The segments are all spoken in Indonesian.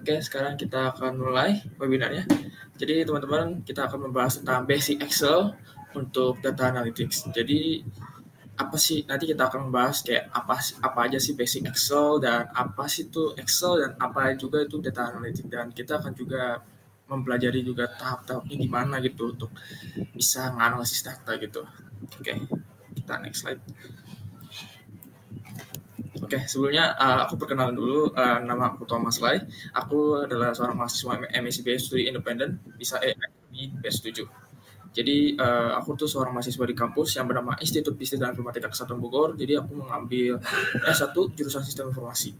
Oke, sekarang kita akan mulai webinarnya. Jadi teman-teman, kita akan membahas tentang basic Excel untuk data analytics. Jadi apa sih, nanti kita akan membahas kayak apa aja sih basic Excel dan apa sih itu Excel dan apa juga itu data analytics, dan kita akan juga mempelajari juga tahap-tahapnya gimana gitu untuk bisa menganalisis data gitu. Oke, kita next slide. Oke, sebelumnya aku perkenalan dulu. Nama aku Thomas Lai. Aku adalah seorang mahasiswa MSc Studi Independen, bisa di PS7. Jadi aku tuh seorang mahasiswa di kampus yang bernama Institut Bisnis dan Informatika Kesatuan Bogor. Jadi aku mengambil S1 jurusan Sistem Informasi.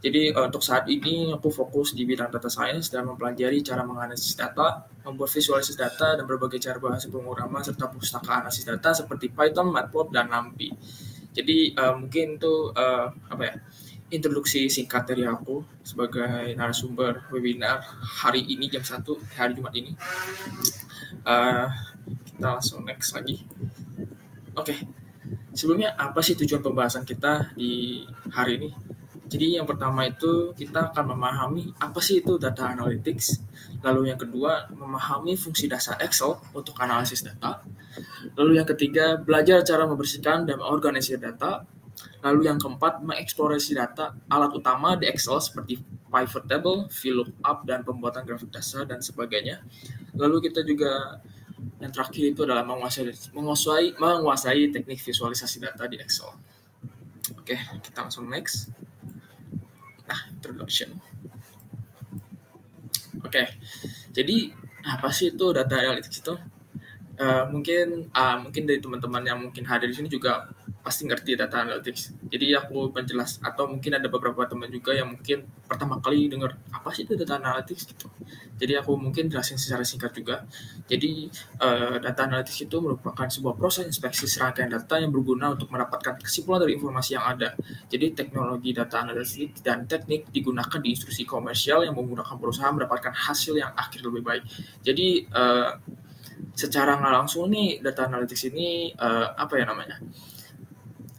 Jadi untuk saat ini aku fokus di bidang data science dan mempelajari cara menganalisis data, membuat visualisasi data, dan berbagai cara bahasa pemrograman serta pustaka analisis data seperti Python, Matplotlib, dan NumPy. Jadi mungkin itu introduksi singkat dari aku sebagai narasumber webinar hari ini jam 1 hari Jumat ini. Kita langsung next lagi. Oke. Sebelumnya apa sih tujuan pembahasan kita di hari ini? Jadi yang pertama itu kita akan memahami apa sih itu data analytics. Lalu yang kedua, memahami fungsi dasar Excel untuk analisis data. Lalu yang ketiga, belajar cara membersihkan dan mengorganisir data. Lalu yang keempat, mengeksplorasi data alat utama di Excel seperti pivot table, VLOOKUP, dan pembuatan grafik dasar dan sebagainya. Lalu kita juga yang terakhir itu adalah menguasai teknik visualisasi data di Excel. Oke, kita langsung next. Nah, introduction. Oke, jadi apa sih itu data analytics itu? Mungkin dari teman-teman yang mungkin hadir di sini juga pasti ngerti data analytics. Jadi aku penjelas, atau mungkin ada beberapa teman juga yang mungkin pertama kali dengar apa sih itu data analytics gitu. Jadi aku mungkin jelasin secara singkat juga. Jadi data analytics itu merupakan sebuah proses inspeksi serangkaian data yang berguna untuk mendapatkan kesimpulan dari informasi yang ada. Jadi teknologi data analytics dan teknik digunakan di instruksi komersial yang memudahkan perusahaan mendapatkan hasil yang akhir lebih baik. Jadi secara nggak langsung nih data analytics ini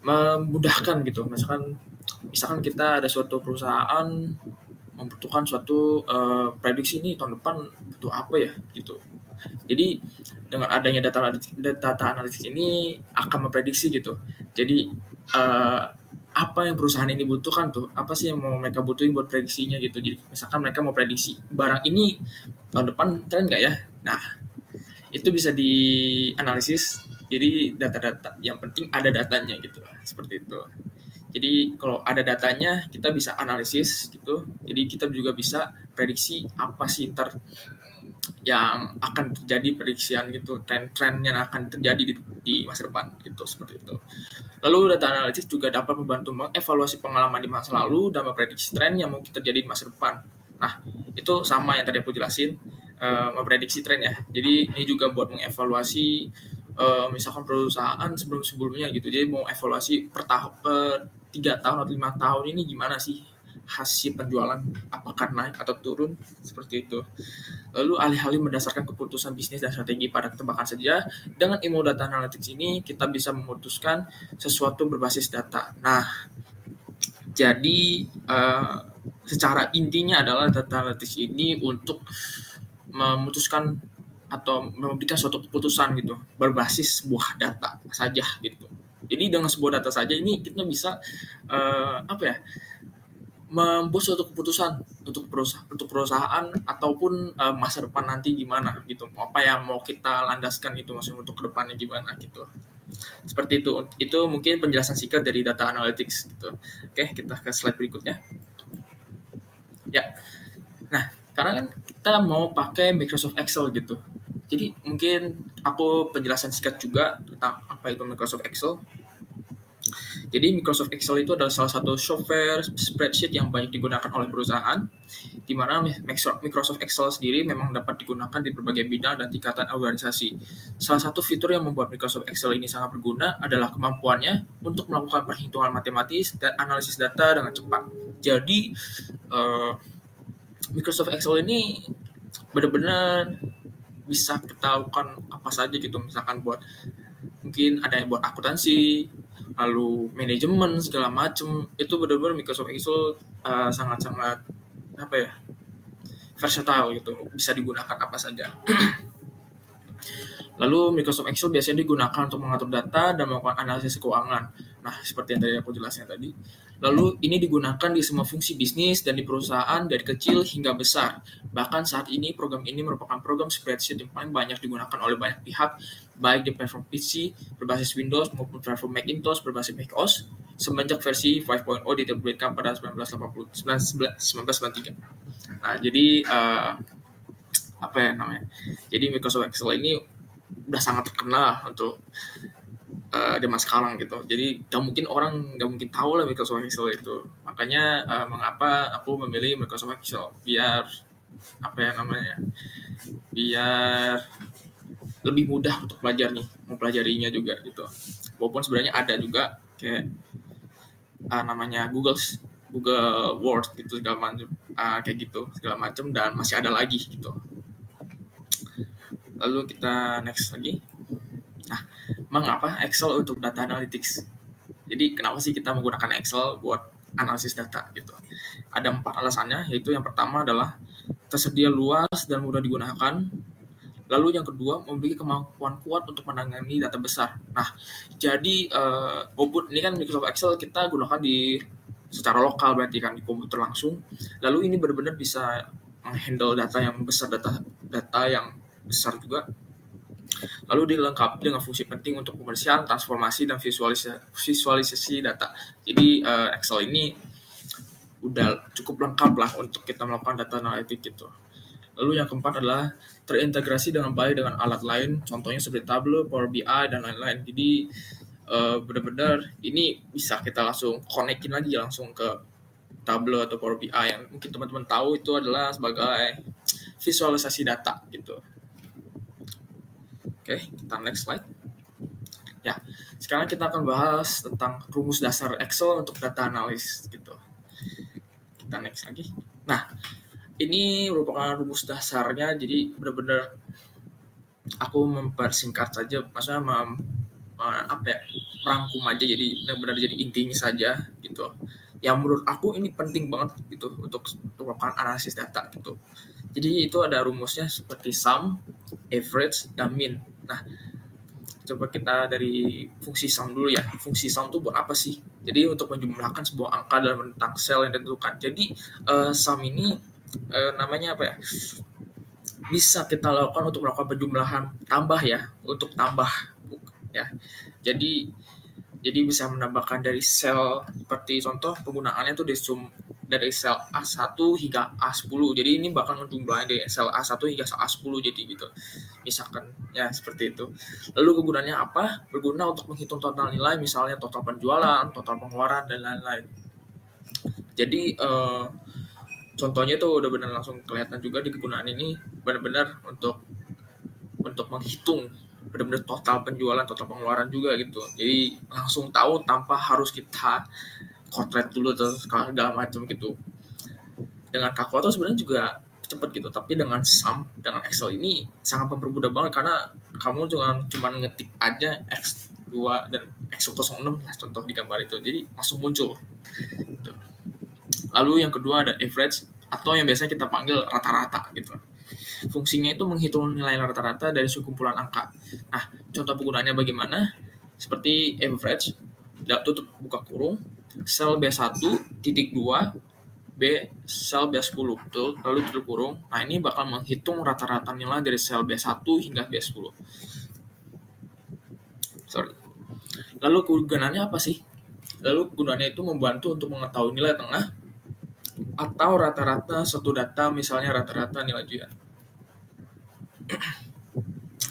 memudahkan gitu. Misalkan kita ada suatu perusahaan membutuhkan suatu prediksi ini tahun depan butuh apa ya gitu. Jadi dengan adanya data analytics ini akan memprediksi gitu. Jadi apa yang perusahaan ini butuhkan tuh, apa sih yang mau mereka butuhin buat prediksinya gitu. Jadi misalkan mereka mau prediksi barang ini tahun depan tren nggak ya. Nah, itu bisa dianalisis. Jadi data-data, yang penting ada datanya gitu, seperti itu. Jadi kalau ada datanya kita bisa analisis gitu. Jadi kita juga bisa prediksi apa sih ntar yang akan terjadi, prediksian gitu, tren-tren yang akan terjadi di masa depan gitu, seperti itu. Lalu data analisis juga dapat membantu mengevaluasi pengalaman di masa lalu dan memprediksi tren yang mungkin terjadi di masa depan. Nah, itu sama yang tadi aku jelasin, memprediksi tren ya. Jadi ini juga buat mengevaluasi misalkan perusahaan sebelum-sebelumnya gitu. Jadi mau evaluasi per 3 tahun atau 5 tahun ini gimana sih hasil penjualan, apakah naik atau turun, seperti itu. Lalu alih-alih mendasarkan keputusan bisnis dan strategi pada ketebakan saja, dengan ilmu data analytics ini kita bisa memutuskan sesuatu berbasis data. Nah, jadi secara intinya adalah data analytics ini untuk memutuskan atau memberikan suatu keputusan gitu berbasis sebuah data saja gitu. Jadi dengan sebuah data saja ini kita bisa membuat suatu keputusan untuk perusahaan ataupun masa depan nanti gimana gitu. Apa yang mau kita landaskan itu, maksudnya untuk kedepannya gimana gitu. Seperti itu. Itu mungkin penjelasan singkat dari data analytics gitu. Oke, kita ke slide berikutnya. Ya. Nah, karena kan kita mau pakai Microsoft Excel gitu. Jadi mungkin aku penjelasan singkat juga tentang apa itu Microsoft Excel. Jadi Microsoft Excel itu adalah salah satu software spreadsheet yang banyak digunakan oleh perusahaan, di mana Microsoft Excel sendiri memang dapat digunakan di berbagai bidang dan tingkatan organisasi. Salah satu fitur yang membuat Microsoft Excel ini sangat berguna adalah kemampuannya untuk melakukan perhitungan matematis dan analisis data dengan cepat. Jadi Microsoft Excel ini benar-benar bisa kita lakukan apa saja gitu. Misalkan mungkin ada yang buat akuntansi, lalu manajemen segala macam, itu benar-benar Microsoft Excel sangat-sangat versatile gitu, bisa digunakan apa saja. Lalu Microsoft Excel biasanya digunakan untuk mengatur data dan melakukan analisis keuangan. Nah, seperti yang tadi aku jelaskan tadi. Lalu ini digunakan di semua fungsi bisnis dan di perusahaan dari kecil hingga besar. Bahkan saat ini program ini merupakan program spreadsheet yang paling banyak digunakan oleh banyak pihak, baik di platform PC berbasis Windows maupun platform Macintosh berbasis macOS semenjak versi 5.0 diterbitkan pada 1993. Nah, jadi apa ya namanya? Jadi Microsoft Excel ini udah sangat terkenal untuk zaman sekarang gitu. Jadi nggak mungkin tahu lah Microsoft Excel itu. Makanya mengapa aku memilih Microsoft Excel, biar apa ya namanya? Biar lebih mudah untuk mempelajarinya juga gitu. Walaupun sebenarnya ada juga kayak namanya Google Word gitu segala macam, kayak gitu segala macam, dan masih ada lagi gitu. Lalu kita next lagi. Nah, mengapa Excel untuk data analytics? Jadi kenapa sih kita menggunakan Excel buat analisis data gitu? Ada 4 alasannya, yaitu yang pertama adalah tersedia luas dan mudah digunakan. Lalu yang kedua, memiliki kemampuan kuat untuk menangani data besar. Nah, jadi ini kan Microsoft Excel kita gunakan secara lokal, berarti kan di komputer langsung. Lalu ini benar-benar bisa menghandle data yang besar, data yang besar juga. Lalu dilengkapi dengan fungsi penting untuk pembersihan, transformasi, dan visualisasi data. Jadi Excel ini udah cukup lengkap lah untuk kita melakukan data analitik gitu. Lalu yang keempat adalah terintegrasi dengan baik dengan alat lain, contohnya seperti Tableau, Power BI, dan lain-lain. Jadi benar-benar ini bisa kita langsung konekin lagi langsung ke Tableau atau Power BI yang mungkin teman-teman tahu itu adalah sebagai visualisasi data gitu. Oke, kita next slide. Ya, sekarang kita akan bahas tentang rumus dasar Excel untuk data analis gitu. Kita next lagi. Nah, ini merupakan rumus dasarnya, jadi benar-benar aku mempersingkat saja, maksudnya merangkum aja, jadi benar-benar jadi intinya saja gitu. Yang menurut aku ini penting banget gitu untuk melakukan analisis data gitu. Jadi itu ada rumusnya seperti sum, average, dan mean. Nah, coba kita dari fungsi sum dulu ya. Fungsi sum itu buat apa sih? Jadi untuk menjumlahkan sebuah angka dalam rentang sel yang ditentukan. Jadi sum ini namanya apa ya? Bisa kita lakukan untuk melakukan penjumlahan tambah ya, untuk tambah ya. Jadi bisa menambahkan dari sel, seperti contoh penggunaannya itu dari sel A1 hingga A10. Jadi ini bakal menjumlahkan dari sel A1 hingga sel A10 jadi gitu. Misalkan ya seperti itu. Lalu kegunaannya apa? Berguna untuk menghitung total nilai, misalnya total penjualan, total pengeluaran, dan lain-lain. Jadi contohnya tuh udah benar langsung kelihatan juga di kegunaan ini, benar-benar untuk menghitung benar-benar total penjualan, total pengeluaran juga gitu. Jadi langsung tahu tanpa harus kita kotret dulu atau segala macam gitu. Dengan kalkulator sebenarnya juga cepet gitu, tapi dengan sum, dengan Excel ini sangat mempermudah banget karena kamu cuma ngetik aja X2 dan X06 lah contoh di gambar itu, jadi langsung muncul gitu. Lalu yang kedua ada average, atau yang biasanya kita panggil rata-rata gitu. Fungsinya itu menghitung nilai rata-rata dari sekumpulan angka. Nah, contoh penggunaannya bagaimana? Seperti average, tutup buka kurung, sel B1 titik 2 B sel B10 betul, lalu tutup kurung. Nah, ini bakal menghitung rata-rata nilai dari sel B1 hingga B10. Lalu kegunaannya apa sih? Lalu kegunaannya itu membantu untuk mengetahui nilai tengah atau rata-rata suatu data, misalnya rata-rata nilai ujian.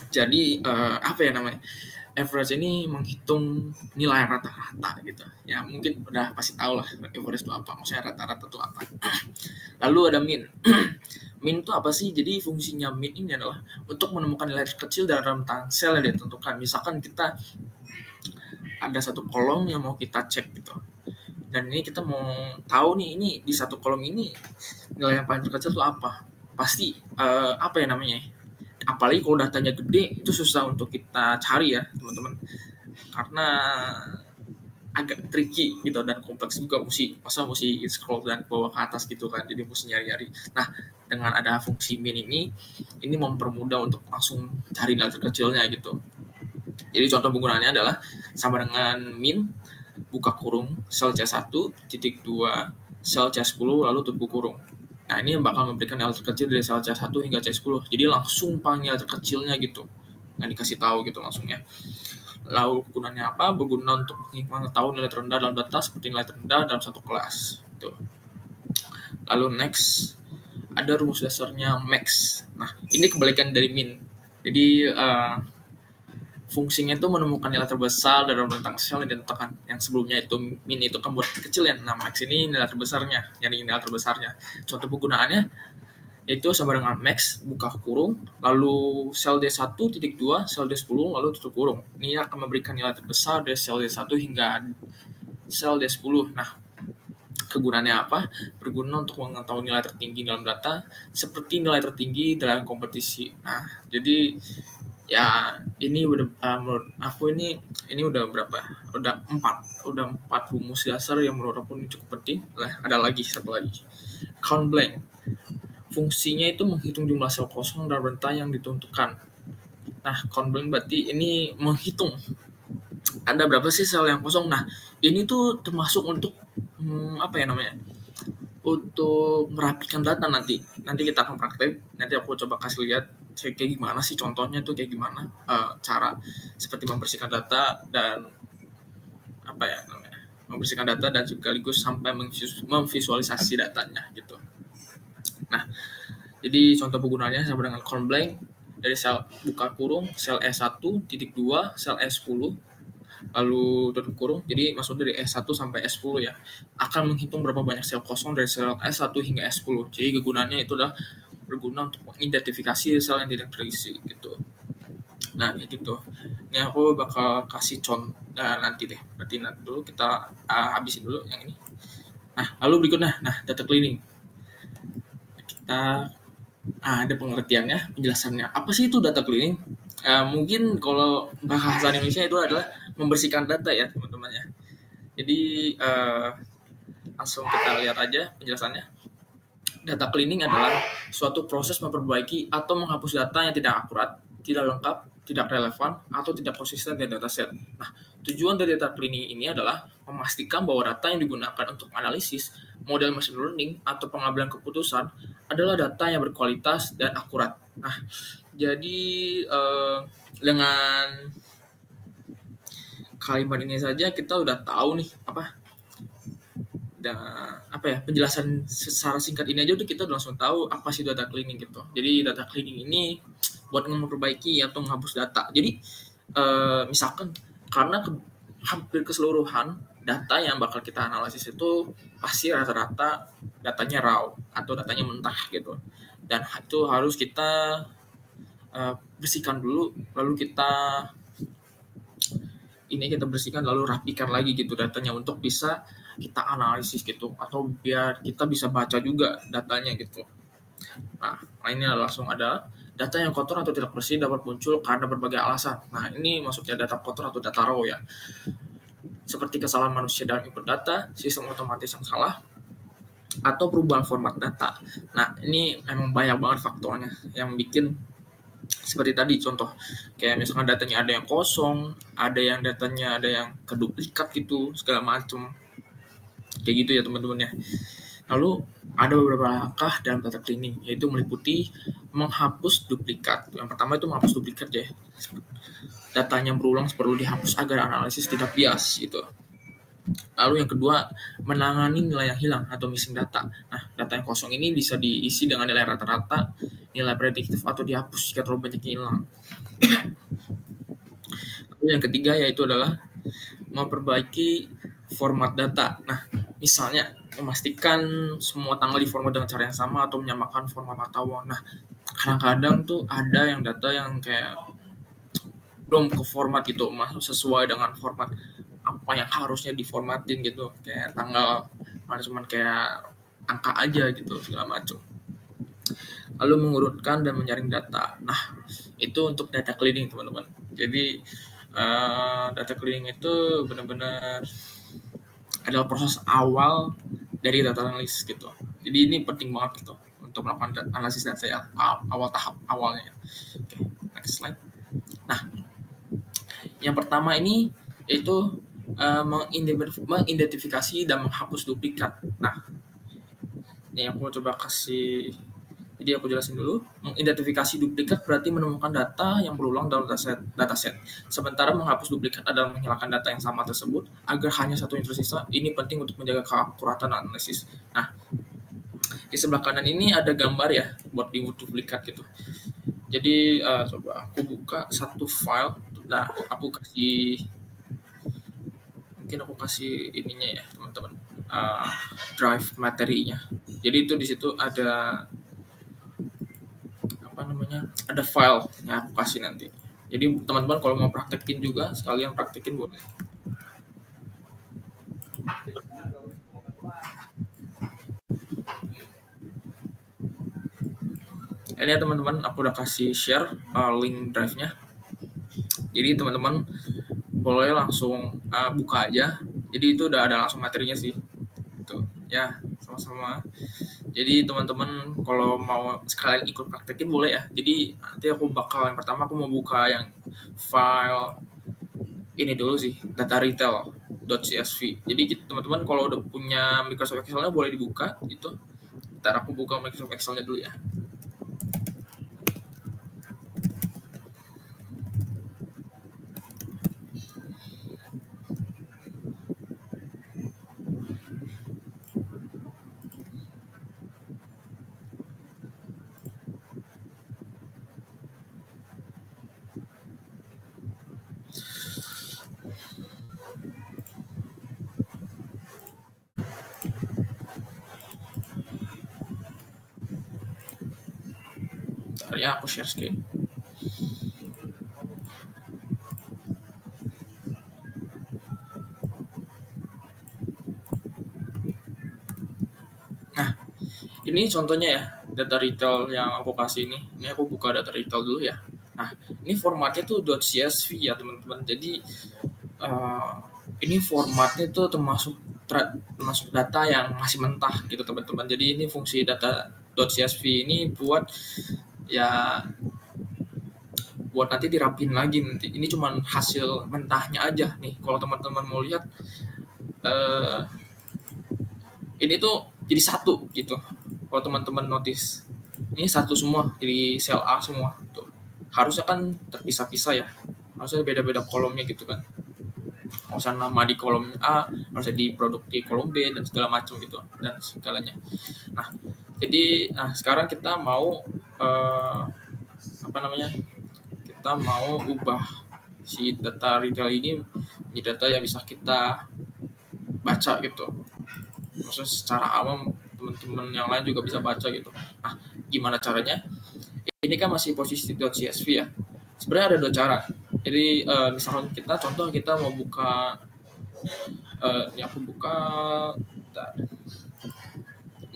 Jadi apa ya namanya? Average ini menghitung nilai rata-rata gitu. Ya mungkin udah pasti tahu lah average itu apa, maksudnya rata-rata itu apa. Lalu ada mean. Mean itu apa sih? Jadi fungsinya mean ini adalah untuk menemukan nilai terkecil dalam rentang sel yang ditentukan. Misalkan kita ada satu kolom yang mau kita cek gitu. Dan ini kita mau tahu nih, ini di satu kolom ini nilai yang paling terkecil itu apa? Pasti apa ya namanya? Apalagi kalau datanya gede, itu susah untuk kita cari ya teman-teman, karena agak tricky gitu dan kompleks juga, mesti scroll dan bawah ke atas gitu kan, jadi mesti nyari-nyari. Nah, dengan ada fungsi min ini mempermudah untuk langsung cari nilai terkecilnya gitu. Jadi contoh penggunaannya adalah sama dengan min buka kurung sel C1 titik 2 sel C10 lalu tutup kurung. Nah, ini yang bakal memberikan nilai terkecil dari sel C1 hingga C10. Jadi langsung panggil nilai terkecilnya gitu. Nggak dikasih tahu gitu langsungnya. Lalu gunanya apa? Berguna untuk mengetahui nilai terendah dalam data seperti nilai terendah dalam satu kelas. Gitu. Lalu next, ada rumus dasarnya max. Nah, ini kebalikan dari min. Jadi fungsinya itu menemukan nilai terbesar dalam rentang sel yang ditentukan. Yang sebelumnya itu min itu kan buat kecil ya. Nah, max ini nilai terbesarnya, nyari nilai terbesarnya. Contoh penggunaannya yaitu sama dengan max buka kurung, lalu sel D1 titik 2 sel D10 lalu tutup kurung. Ini akan memberikan nilai terbesar dari sel D1 hingga sel D10. Nah, kegunaannya apa? Berguna untuk mengetahui nilai tertinggi dalam data seperti nilai tertinggi dalam kompetisi. Nah, jadi ya ini udah menurut aku ini udah berapa? Udah 4 rumus dasar yang menurut aku ini cukup penting. Nah, ada lagi satu lagi. Count blank. Fungsinya itu menghitung jumlah sel kosong dan rentang yang ditentukan. Nah, count blank berarti ini menghitung ada berapa sih sel yang kosong. Nah, ini tuh termasuk untuk apa ya namanya? Untuk merapikan data nanti. Nanti kita akan praktek. Nanti aku coba kasih lihat kayak gimana sih contohnya tuh kayak gimana cara seperti membersihkan data dan apa ya namanya? Membersihkan data dan sekaligus sampai memvisualisasi datanya gitu. Nah, jadi contoh penggunaannya sama dengan count blank dari sel buka kurung sel E1 titik 2 sel E10 lalu tutup kurung. Jadi maksud dari S1 sampai S10 ya, akan menghitung berapa banyak sel kosong dari sel S1 hingga S10. Jadi kegunaannya itu adalah berguna untuk mengidentifikasi sel yang tidak terisi gitu. Nah, gitu. Ini aku bakal kasih contoh nanti deh. Berarti nanti dulu kita habisin dulu yang ini. Nah, lalu berikutnya, data cleaning. Kita ada pengertiannya, penjelasannya. Apa sih itu data cleaning? Mungkin kalau bahasa Indonesia itu adalah membersihkan data ya teman-teman ya. Jadi langsung kita lihat aja penjelasannya. Data cleaning adalah suatu proses memperbaiki atau menghapus data yang tidak akurat, tidak lengkap, tidak relevan, atau tidak konsisten dengan dataset. Nah, tujuan dari data cleaning ini adalah memastikan bahwa data yang digunakan untuk analisis, model machine learning, atau pengambilan keputusan adalah data yang berkualitas dan akurat. Nah, jadi dengan kalimat ini saja kita udah tahu nih penjelasan secara singkat ini aja udah kita langsung tahu apa sih data cleaning gitu. Jadi data cleaning ini buat memperbaiki atau menghapus data. Jadi misalkan karena hampir keseluruhan data yang bakal kita analisis itu pasti rata-rata datanya raw atau datanya mentah gitu. Dan itu harus kita bersihkan dulu, lalu kita bersihkan lalu rapikan lagi gitu datanya untuk bisa kita analisis gitu, atau biar kita bisa baca juga datanya gitu. Nah, ini langsung ada data yang kotor atau tidak bersih dapat muncul karena berbagai alasan. Nah, ini maksudnya data kotor atau data raw ya. Seperti kesalahan manusia dalam input data, sistem otomatis yang salah, atau perubahan format data. Nah, ini memang banyak banget faktornya yang bikin seperti tadi contoh kayak misalkan datanya ada yang kosong, ada yang datanya ada yang keduplikat gitu segala macam kayak gitu ya teman-teman ya. Lalu ada beberapa langkah dalam data cleaning, yaitu meliputi menghapus duplikat. Yang pertama itu menghapus duplikat ya. Datanya berulang perlu dihapus agar analisis tidak bias gitu. Lalu yang kedua, menangani nilai yang hilang atau missing data. Nah, data yang kosong ini bisa diisi dengan nilai rata-rata, nilai prediktif, atau dihapus jika terlalu banyak yang hilang. Lalu yang ketiga yaitu adalah memperbaiki format data. Nah, misalnya memastikan semua tanggal diformat dengan cara yang sama atau menyamakan format atau. Nah, kadang-kadang tuh ada yang data yang kayak belum ke format gitu, masuk sesuai dengan format apa yang harusnya diformatin gitu, kayak tanggal cuma kayak angka aja gitu segala macam. Lalu mengurutkan dan menyaring data. Nah, itu untuk data cleaning teman-teman. Jadi data cleaning itu benar-benar adalah proses awal dari data analis gitu. Jadi ini penting banget gitu untuk melakukan analisis data ya, awal tahap awalnya. Oke, next slide. Nah, yang pertama ini yaitu mengidentifikasi dan menghapus duplikat. Nah, ini aku coba kasih. Jadi aku jelasin dulu. Mengidentifikasi duplikat berarti menemukan data yang berulang dalam dataset. Sementara menghapus duplikat adalah menghilangkan data yang sama tersebut agar hanya satu yang tersisa. Ini penting untuk menjaga keakuratan analisis. Nah, di sebelah kanan ini ada gambar ya buat duplikat gitu. Jadi coba aku buka satu file. Nah, aku kasih ininya ya teman-teman, drive materinya. Jadi itu di situ ada ada file yang aku kasih nanti. Jadi teman-teman kalau mau praktekin juga sekalian praktekin boleh. Ini ya teman-teman, aku udah kasih share link drive-nya. Jadi teman-teman boleh langsung buka aja. Jadi itu udah ada langsung materinya sih. Tuh ya, sama-sama. Jadi teman-teman kalau mau sekalian ikut praktekin boleh ya. Jadi nanti yang pertama aku mau buka yang file ini dulu sih, data retail.csv. Jadi teman-teman kalau udah punya Microsoft Excel-nya boleh dibuka gitu. Ntar aku buka Microsoft Excel-nya dulu ya. Ya aku share screen. Nah, ini contohnya ya data retail yang aku kasih ini. Ini aku buka data retail dulu ya. Nah, ini formatnya tuh .csv ya teman-teman. Jadi ini formatnya tuh termasuk data yang masih mentah gitu teman-teman. Jadi ini fungsi data .csv ini buat nanti dirapin lagi nanti. Ini cuman hasil mentahnya aja nih. Kalau teman-teman mau lihat ini tuh jadi satu gitu. Kalau teman-teman notice ini satu semua, jadi sel A semua tuh. Harusnya kan terpisah-pisah ya. Harusnya beda-beda kolomnya gitu kan. Harusnya nama di kolom A, harusnya di produk di kolom B dan segala macam gitu dan segalanya. Nah, jadi sekarang kita mau kita mau ubah si data retail ini menjadi data yang bisa kita baca gitu. Maksudnya secara awam teman-teman yang lain juga bisa baca gitu. Nah, gimana caranya? Ini kan masih posisi .csv ya. Sebenarnya ada dua cara. Jadi misalkan kita mau buka ini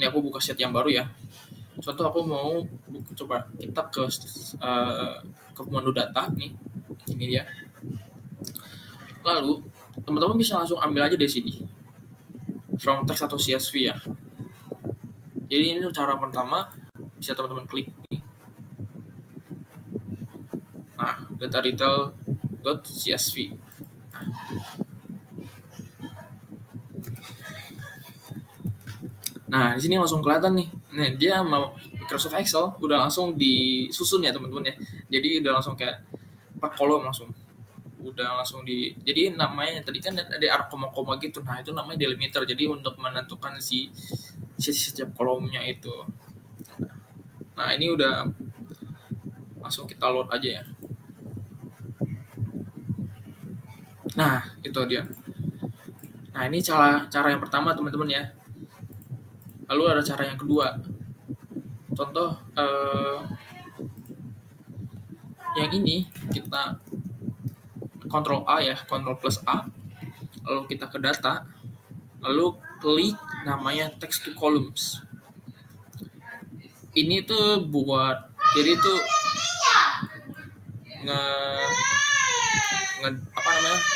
aku buka sheet yang baru ya. Contoh aku mau coba kita ke menu data nih. Ini dia. Lalu teman-teman bisa langsung ambil aja dari sini. From text atau CSV ya. Jadi ini cara pertama, bisa teman-teman klik nih. Nah, data retail.csv. Nah, di sini langsung kelihatan nih. Nah, dia mau Microsoft Excel udah langsung disusun ya teman-teman ya. Jadi udah langsung kayak per kolom langsung. Jadi namanya tadi kan ada koma-koma gitu. Nah, itu namanya delimiter. Jadi untuk menentukan si setiap kolomnya itu. Nah, ini udah langsung kita load aja ya. Nah, itu dia. Nah, ini cara yang pertama teman-teman ya. Lalu ada cara yang kedua. Contoh yang ini kita Ctrl A ya, Ctrl plus A. Lalu kita ke data. Lalu klik namanya text to columns. Ini tuh buat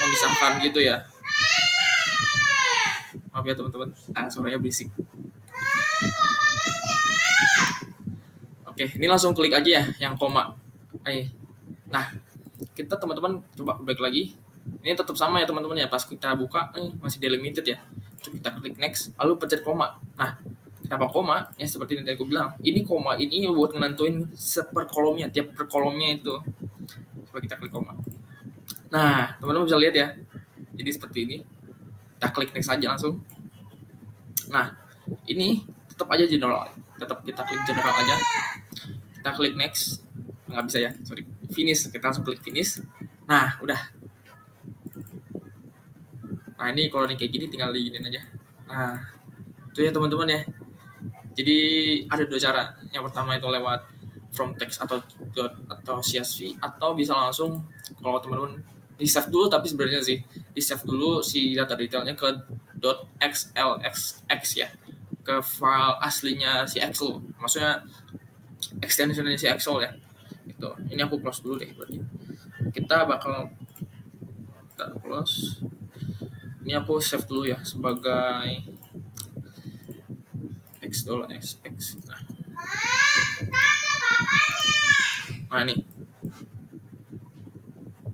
memisahkan gitu ya. ya teman-teman, suaranya berisik. Oke, ini langsung klik aja ya yang koma. Nah, kita teman-teman coba balik lagi. Ini tetap sama ya teman-teman ya, pas kita buka masih delimited ya. Terus kita klik next, lalu pencet koma. Nah, kenapa koma? Ya seperti yang tadi aku bilang, ini koma ini buat nentuin per kolomnya, tiap per kolomnya itu. Coba kita klik koma. Nah, teman-teman bisa lihat ya. Jadi seperti ini. Kita klik next aja langsung. Nah, ini tetap aja general. Tetap kita klik general aja. Kita klik next. Nggak bisa ya, sorry. Finish. Kita langsung klik finish. Nah, udah. Nah, ini kalau kayak gini tinggal diginin aja. Nah, itu ya teman-teman ya. Jadi ada dua cara. Yang pertama itu lewat from text atau CSV, atau bisa langsung kalau teman-teman di save dulu, tapi sebenarnya sih di save dulu si data detailnya ke .xlsx ya, ke file aslinya si Excel, maksudnya extensionnya si Excel ya. Itu ini aku close dulu deh, berarti kita bakal close. Ini aku save dulu ya sebagai x.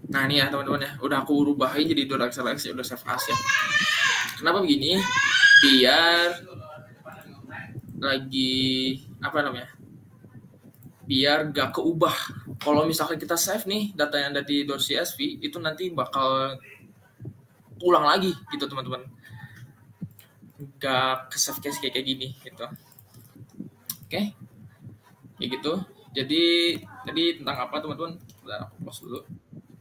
Nah ini ya teman-teman ya, udah aku rubah aja jadi .xlsx ya, udah save as ya. Kenapa begini? Biar biar gak keubah. Kalau misalkan kita save nih data yang dari .csv itu nanti bakal ulang lagi gitu teman-teman, gak ke save case kayak gini gitu. Oke, kayak gitu. Jadi tadi tentang apa teman-teman? Udah aku close dulu.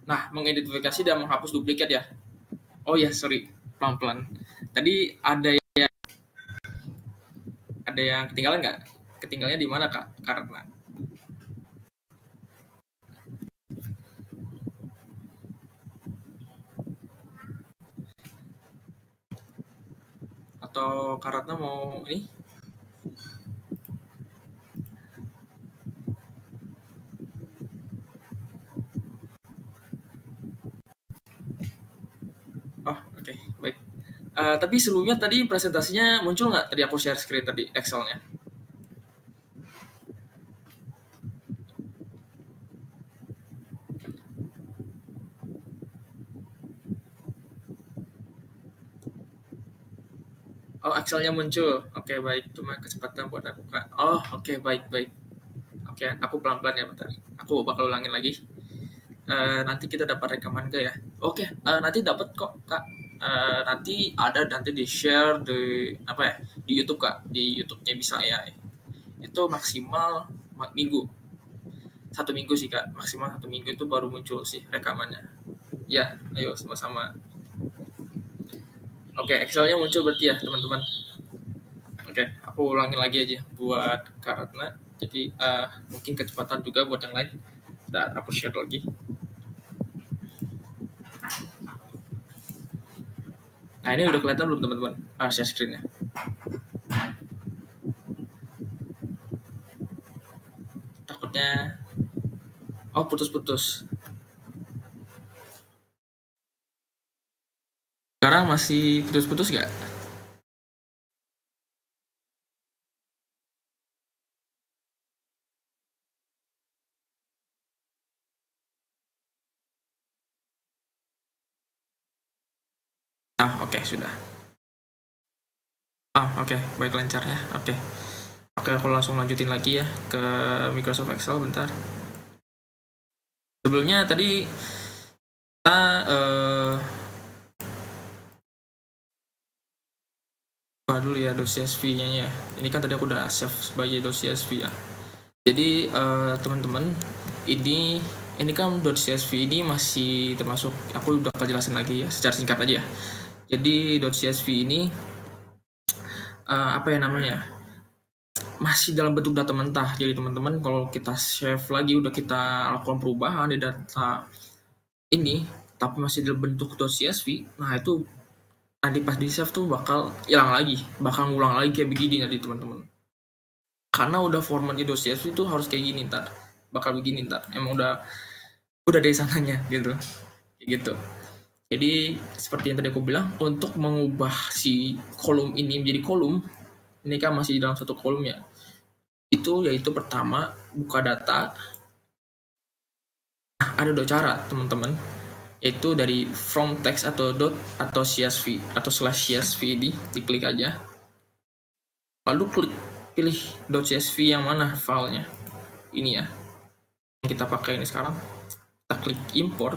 Nah, mengidentifikasi dan menghapus duplikat ya. Oh ya, sorry, pelan-pelan. Tadi ada yang ketinggalan nggak? Ketinggalannya di mana Kak? Karena atau Karatna mau ini? Oh, oke, baik. Tapi sebelumnya tadi presentasinya muncul nggak? Tadi aku share screen tadi Excel-nya. Oh, Excel-nya muncul. Oke, baik. Cuma kecepatan buat aku, Kak. Oh, oke, baik. Oke, aku pelan-pelan ya, bentar. Aku bakal ulangin lagi. Nanti kita dapat rekaman gak ya? Oke, nanti dapat kok, Kak. Nanti di share di YouTube, Kak. Di YouTube-nya bisa ya. Itu maksimal minggu. 1 minggu sih, Kak. Maksimal 1 minggu itu baru muncul sih rekamannya. Ya, ayo sama-sama. Oke, Excel-nya muncul berarti ya, teman-teman. Oke, aku ulangin lagi aja buat Karatna. Jadi mungkin kecepatan juga buat yang lain. Dan aku share lagi. Nah, ini udah kelihatan belum teman-teman? Share screen-nya. Takutnya putus-putus. Sekarang masih putus-putus nggak? Oke, sudah. Oke, baik, lancar ya. Oke, aku langsung lanjutin lagi ya ke Microsoft Excel bentar. Sebelumnya tadi kita dulu ya .csv-nya ya. Ini kan tadi aku udah save sebagai .csv ya. Jadi teman-teman, ini kan .csv ini masih termasuk, aku udah jelasin lagi ya secara singkat aja ya. Jadi .csv ini masih dalam bentuk data mentah. Jadi teman-teman kalau kita save lagi, udah kita lakukan perubahan di data ini tapi masih dalam bentuk .csv, nah itu nanti pas di save tuh bakal hilang lagi, bakal ngulang lagi kayak begini nanti teman-teman, karena udah format di .csv itu harus kayak gini bakal begini emang udah dari sananya gitu. Jadi seperti yang tadi aku bilang, untuk mengubah si kolom ini menjadi kolom, ini kan masih dalam satu kolom ya. Itu yaitu pertama buka data. Nah, ada dua cara teman-teman, yaitu dari from text atau dot atau csv atau slash csv ini diklik aja. Lalu klik pilih .csv yang mana filenya. Ini ya. Yang kita pakai ini sekarang. Kita klik import.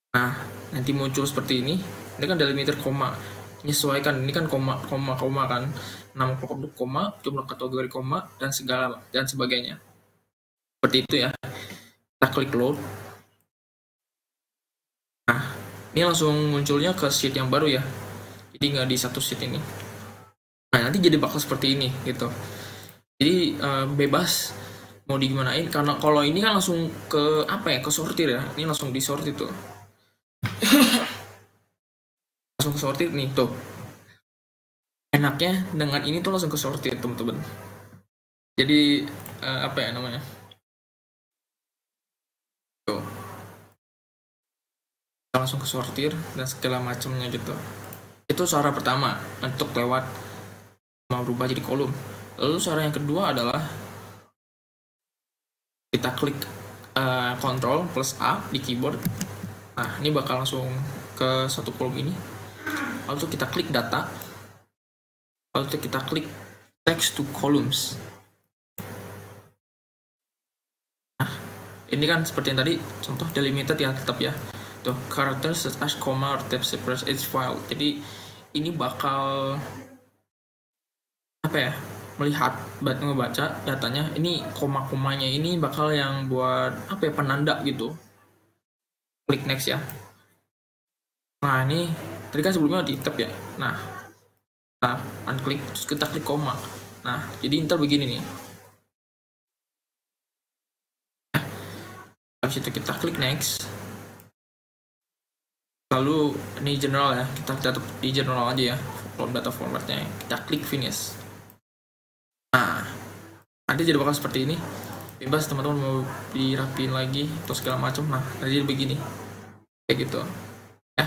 Nah, nanti muncul seperti ini. Ini kan delimiter koma. Menyesuaikan, ini kan koma kan. Nama produk koma, jumlah kategori koma, dan segala dan sebagainya. Seperti itu ya. Kita klik load. Nah, ini langsung munculnya ke sheet yang baru ya. Jadi nggak di satu sheet ini. Nah, nanti jadi bakal seperti ini gitu. Jadi bebas mau digimanain, karena kalau ini kan langsung ke apa ya, ke sortir ya. Ini langsung disortir tuh. Langsung ke sortir nih tuh. Enaknya dengan ini tuh langsung ke sortir teman-teman. Jadi apa ya namanya? Tuh. Langsung ke sortir dan segala macamnya gitu. Itu cara pertama untuk lewat mau berubah jadi kolom. Lalu cara yang kedua adalah kita klik Ctrl plus A di keyboard. Nah, ini bakal langsung ke satu kolom ini. Lalu kita klik data. Lalu kita klik text to columns. Nah, ini kan seperti yang tadi, contoh delimited ya, tetap ya. Tuh, characters slash comma or tab separate each file. Jadi ini bakal apa ya? Melihat, ngebaca datanya. Ini koma-komanya ini bakal yang buat apa ya, penanda gitu. Klik next ya. Nah, ini tadi kan sebelumnya di tab ya. Nah, kita unklik, terus kita klik koma. Nah, jadi ntar begini nih. Habis itu kita klik next. Lalu ini general ya, kita tetap di general aja ya, data formatnya. Kita klik finish. Nah, nanti jadi bakal seperti ini. Bebas teman-teman mau dirapiin lagi atau segala macam. Nah, nanti jadi begini. Kayak gitu. Ya.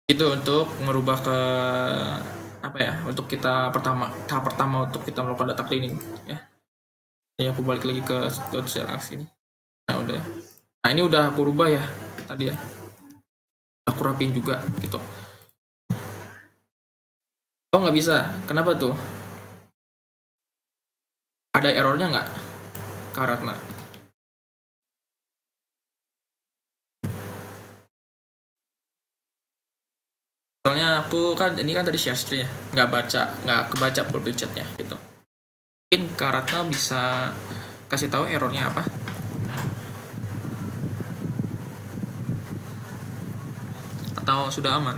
Itu untuk merubah ke apa ya? Untuk kita tahap pertama untuk kita melakukan data cleaning ya. Ini aku balik lagi ke .clx ini. Nah, udah. Nah, ini udah aku rubah ya tadi ya. Aku rapiin juga gitu. Oh, nggak bisa. Kenapa tuh? Ada errornya nggak? Karena soalnya aku kan ini kan tadi share screen ya, nggak kebaca full chatnya gitu. Mungkin Karatna bisa kasih tahu errornya apa? Atau sudah aman?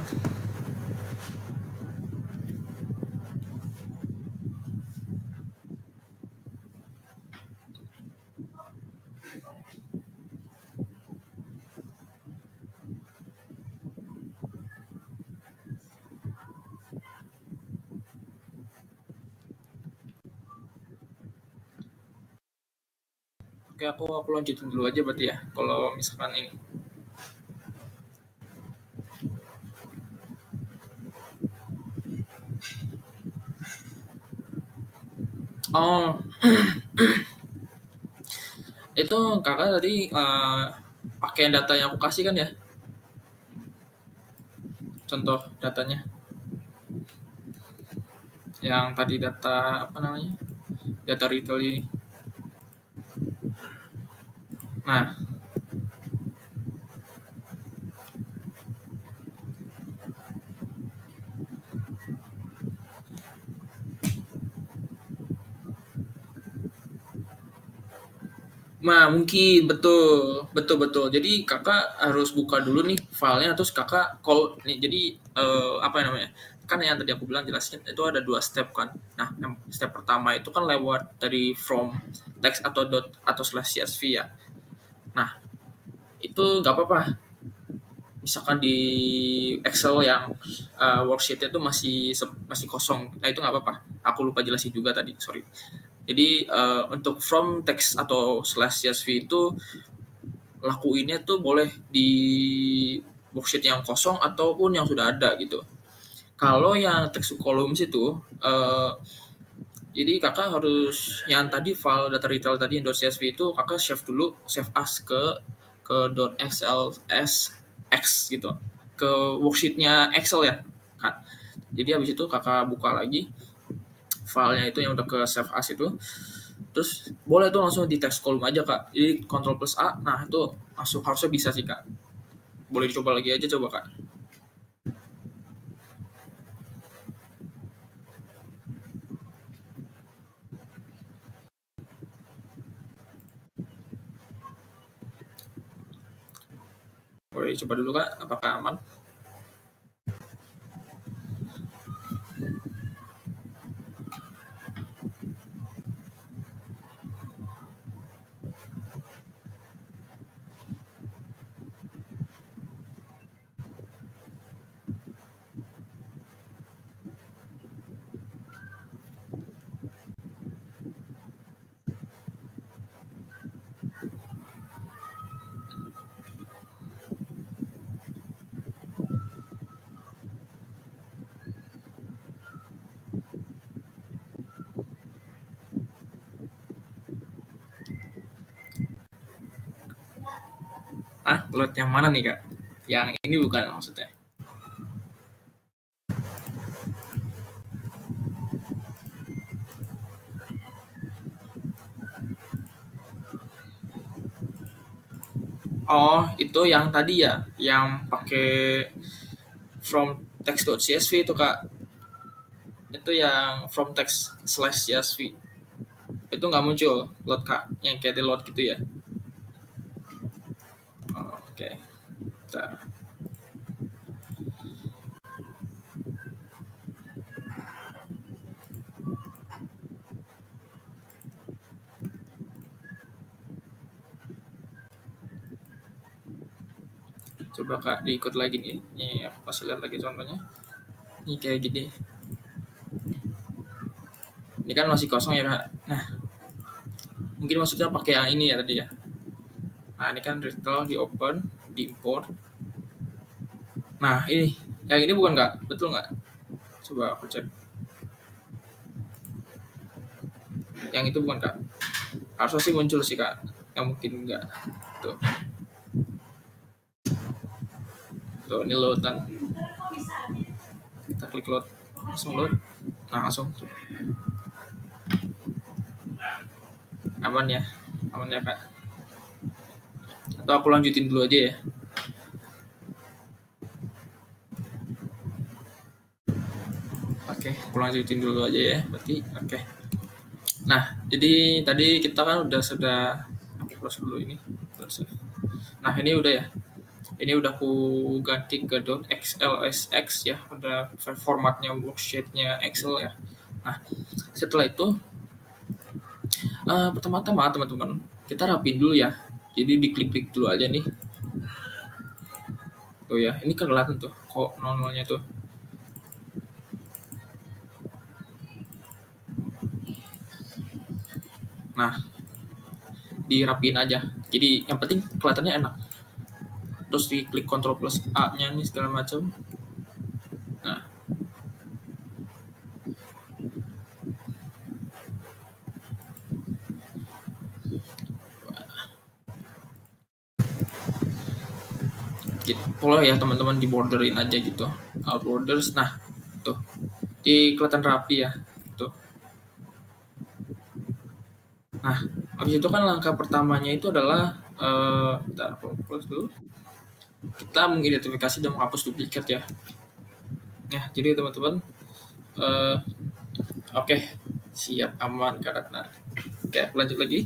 Oke, aku lanjutin dulu aja berarti ya. Kalau misalkan ini. Oh, itu kakak tadi pakai data yang aku kasih kan ya? Contoh datanya. Yang tadi data apa namanya? Data retail ini. Nah, mungkin betul. Jadi kakak harus buka dulu nih filenya, terus kakak call nih. Jadi apa namanya? Kan yang tadi aku bilang jelasin itu ada dua step kan. Nah, yang step pertama itu kan lewat dari from text atau dot atau slash csv ya. Nah, itu nggak apa-apa. Misalkan di Excel yang worksheetnya itu masih kosong, nah itu nggak apa-apa. Aku lupa jelasin juga tadi, sorry. Jadi untuk from text atau slash csv itu lakuinnya tuh boleh di worksheet yang kosong ataupun yang sudah ada gitu. Kalau yang text to columns itu jadi kakak harus yang tadi file data retail tadi yang .csv itu kakak save as ke .xlsx gitu, ke worksheetnya Excel ya kan. Jadi habis itu kakak buka lagi filenya itu yang udah ke save as itu, terus boleh tuh langsung di text column aja kak. Jadi Ctrl plus A, nah itu langsung harusnya bisa sih kak. Boleh dicoba lagi aja, coba kak. Boleh coba dulu kak, apakah aman? Load yang mana nih kak? Yang ini bukan maksudnya? Oh, itu yang tadi ya, yang pakai from text.csv itu kak. Itu yang from text/csv. Itu nggak muncul load kak, yang kayak di load gitu ya. Oh, oke. Bentar. Coba kak diikut lagi nih. Ini aku kasih lihat lagi contohnya. Ini kayak gini. Ini kan masih kosong ya kak. Nah, mungkin maksudnya pakai yang ini ya tadi ya. Nah, ini kan retail di open, di import. Nah, ini. Yang ini bukan kak? Betul nggak? Coba aku cek. Yang itu bukan kak? Harusnya sih muncul sih kak. Yang mungkin enggak. Tuh. Tuh, ini loadan. Kita klik load. Langsung load. Nah, langsung. Aman ya? Aman ya kak? Atau aku lanjutin dulu aja ya? Oke, aku lanjutin dulu aja ya. Berarti oke. Nah, jadi tadi kita kan sudah close dulu ini. Nah, ini udah ya. Ini udah aku ganti ke .xlsx ya, udah formatnya worksheetnya Excel ya. Nah, setelah itu pertama-tama teman-teman kita rapin dulu ya. Jadi diklik-klik dulu aja nih. Tuh ya, ini kan kelihatan tuh kok nol-nolnya tuh. Nah, dirapin aja. Jadi yang penting kelihatannya enak. Terus diklik Ctrl plus A-nya nih segala macam. Nah, gitu. Boleh ya teman-teman di borderin aja gitu. Out borders. Nah, tuh. Di kelihatan rapi ya. Tuh. Nah, habis itu kan langkah pertamanya itu adalah bentar, close dulu. Kita mengidentifikasi dan menghapus duplikat ya. Nah, jadi teman-teman oke, siap, aman Kak Ratna. Oke, lanjut lagi.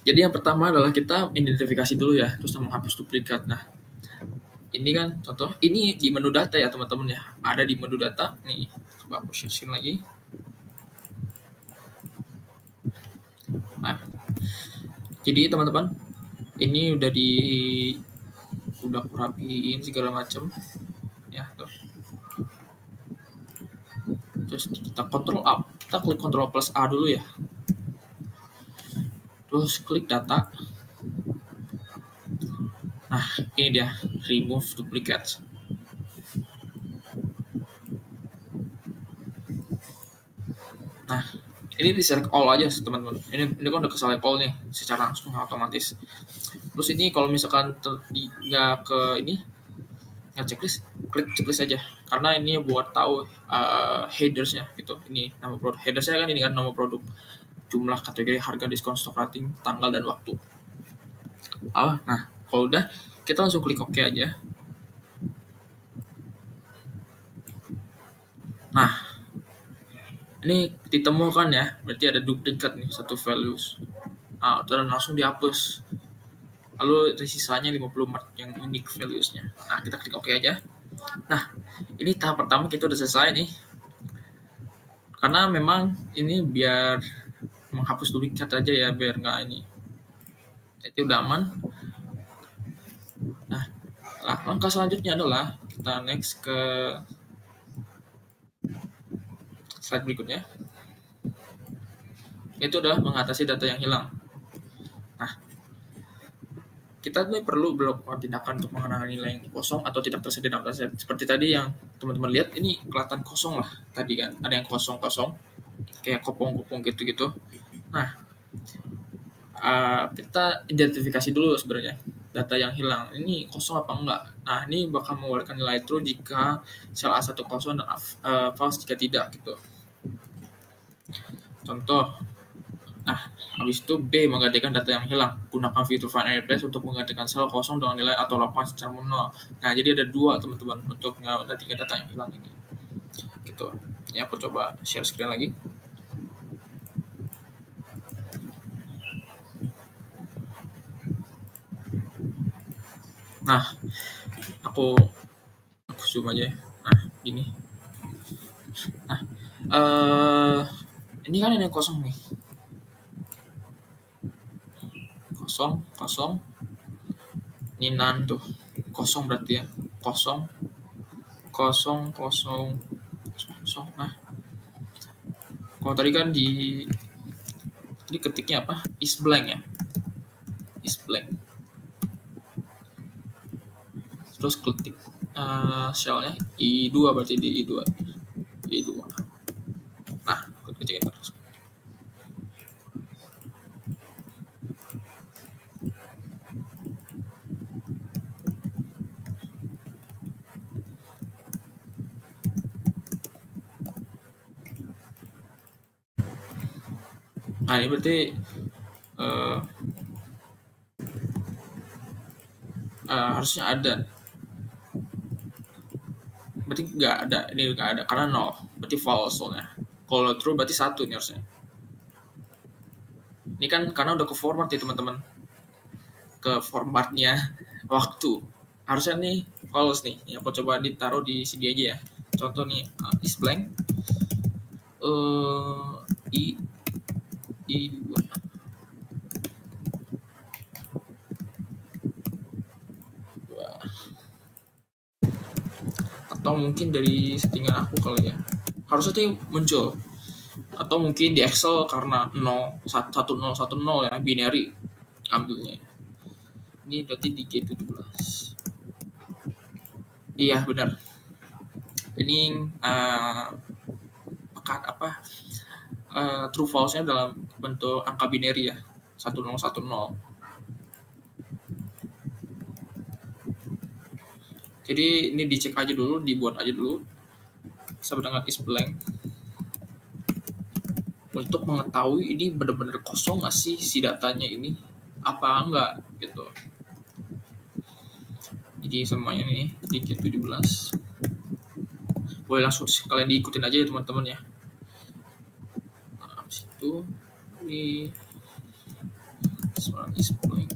Jadi yang pertama adalah kita identifikasi dulu ya, terus menghapus duplikat. Nah, ini kan contoh, ini di menu data ya teman-teman ya. Ada di menu data. Nih, coba aku share lagi. Nah, jadi teman-teman, ini udah aku rapiin segala macam ya tuh. Terus kita Ctrl A, kita klik Ctrl plus A dulu ya. terus klik data. Nah, ini dia, remove duplicate. Nah, ini di select all aja teman-teman. Ini kan udah ke select all nih secara langsung otomatis. Terus ini kalau misalkan nggak ke ini nggak checklist, klik checklist aja karena ini buat tahu headersnya gitu. Ini nama produk, headersnya kan ini kan nama produk, jumlah, kategori, harga, diskon, stok rating, tanggal dan waktu. Nah kalau udah kita langsung klik OK aja. Nah ini ditemukan ya, berarti ada duplikat nih satu values. Dan langsung dihapus. Lalu sisanya 54 yang unique values-nya. Nah, kita klik OK aja. Nah, ini tahap pertama kita udah selesai nih. Karena memang ini biar menghapus duplikat aja ya, biar nggak ini. Itu udah aman. Nah, langkah selanjutnya adalah kita next ke slide berikutnya. Itu adalah mengatasi data yang hilang. Nah, kita tuh perlu melakukan tindakan untuk mengenali nilai yang kosong atau tidak tersedia dalam dataset. Seperti tadi yang teman-teman lihat, ini kelihatan kosong lah tadi kan, ada yang kosong-kosong kayak kopong-kopong gitu-gitu. Nah, kita identifikasi dulu sebenarnya data yang hilang ini kosong apa enggak. Nah, ini bakal mengeluarkan nilai true jika sel A1 kosong dan false jika tidak gitu. Contoh, habis itu B menggantikan data yang hilang. Gunakan fitur find and replace untuk menggantikan sel kosong dengan nilai atau lakukan secara manual. Nah, jadi ada dua teman-teman untuk menggantikan data yang hilang ini. Gitu. Ya, aku coba share screen lagi. Nah, aku zoom aja. Nah, gini. Nah, ini kan yang kosong nih. Kosong. Ini nan tuh. Kosong berarti ya. Kosong. Nah, kalau tadi kan di ketiknya apa? Is blank ya. Is blank. Terus ketik shellnya I2 berarti di I2. Nah, ketikin terus. Nah, ini berarti harusnya ada. Berarti nggak ada, ini nggak ada karena 0, berarti false soalnya. Kalau true berarti 1 nih harusnya. Ini kan karena udah ke format ya teman-teman, ke formatnya waktu. Harusnya nih false nih. Ya, aku coba ditaruh di sini aja ya. Contoh nih, is blank. I2. Atau mungkin dari settingan aku kali ya. Harusnya tuh muncul. Atau mungkin di Excel karena 0, 1, 0, 1, 0 ya, binary ambilnya. Ini berarti di G17. Iya, benar. Ini true false-nya dalam bentuk angka binary ya, 1010. Jadi ini dicek aja dulu, dibuat aja dulu sama dengan is blank untuk mengetahui ini benar-benar kosong nggak sih si datanya ini apa enggak gitu. Jadi semuanya nih di G17 boleh langsung kalian diikutin aja ya teman-teman ya. Nah, habis itu di is blank.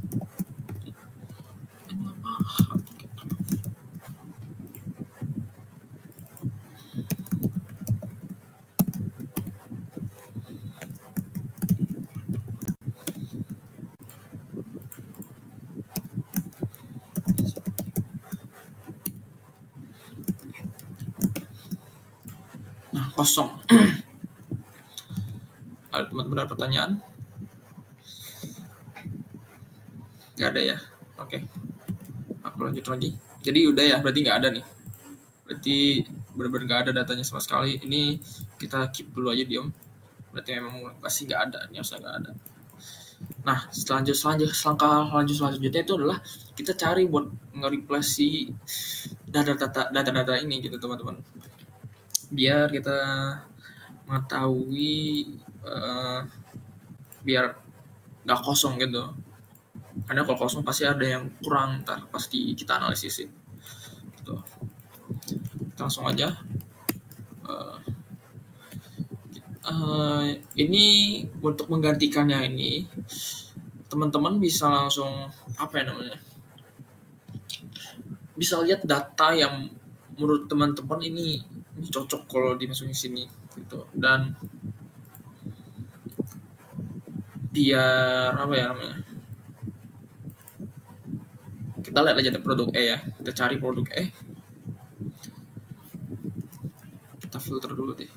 Kosong. Ada teman-teman ada pertanyaan? Nggak ada ya. Oke, aku lanjut lagi. Jadi udah ya, berarti nggak ada nih. Berarti benar-benar nggak ada datanya sama sekali. Ini kita keep dulu aja diam. Berarti memang pasti nggak ada. Ini harusnya nggak ada. Nah, selanjutnya itu adalah kita cari buat nge-replace si data-data ini gitu teman-teman. Biar kita mengetahui biar nggak kosong gitu. Karena kalau kosong pasti ada yang kurang, ntar pasti kita analisis gitu. Kita langsung aja. Ini untuk menggantikannya ini, teman-teman bisa langsung apa ya namanya? Bisa lihat data yang menurut teman-teman ini cocok kalau dimasukin sini gitu. Dan biar apa ya namanya? Kita lihat aja produk E ya. Kita cari produk E. Kita filter dulu deh.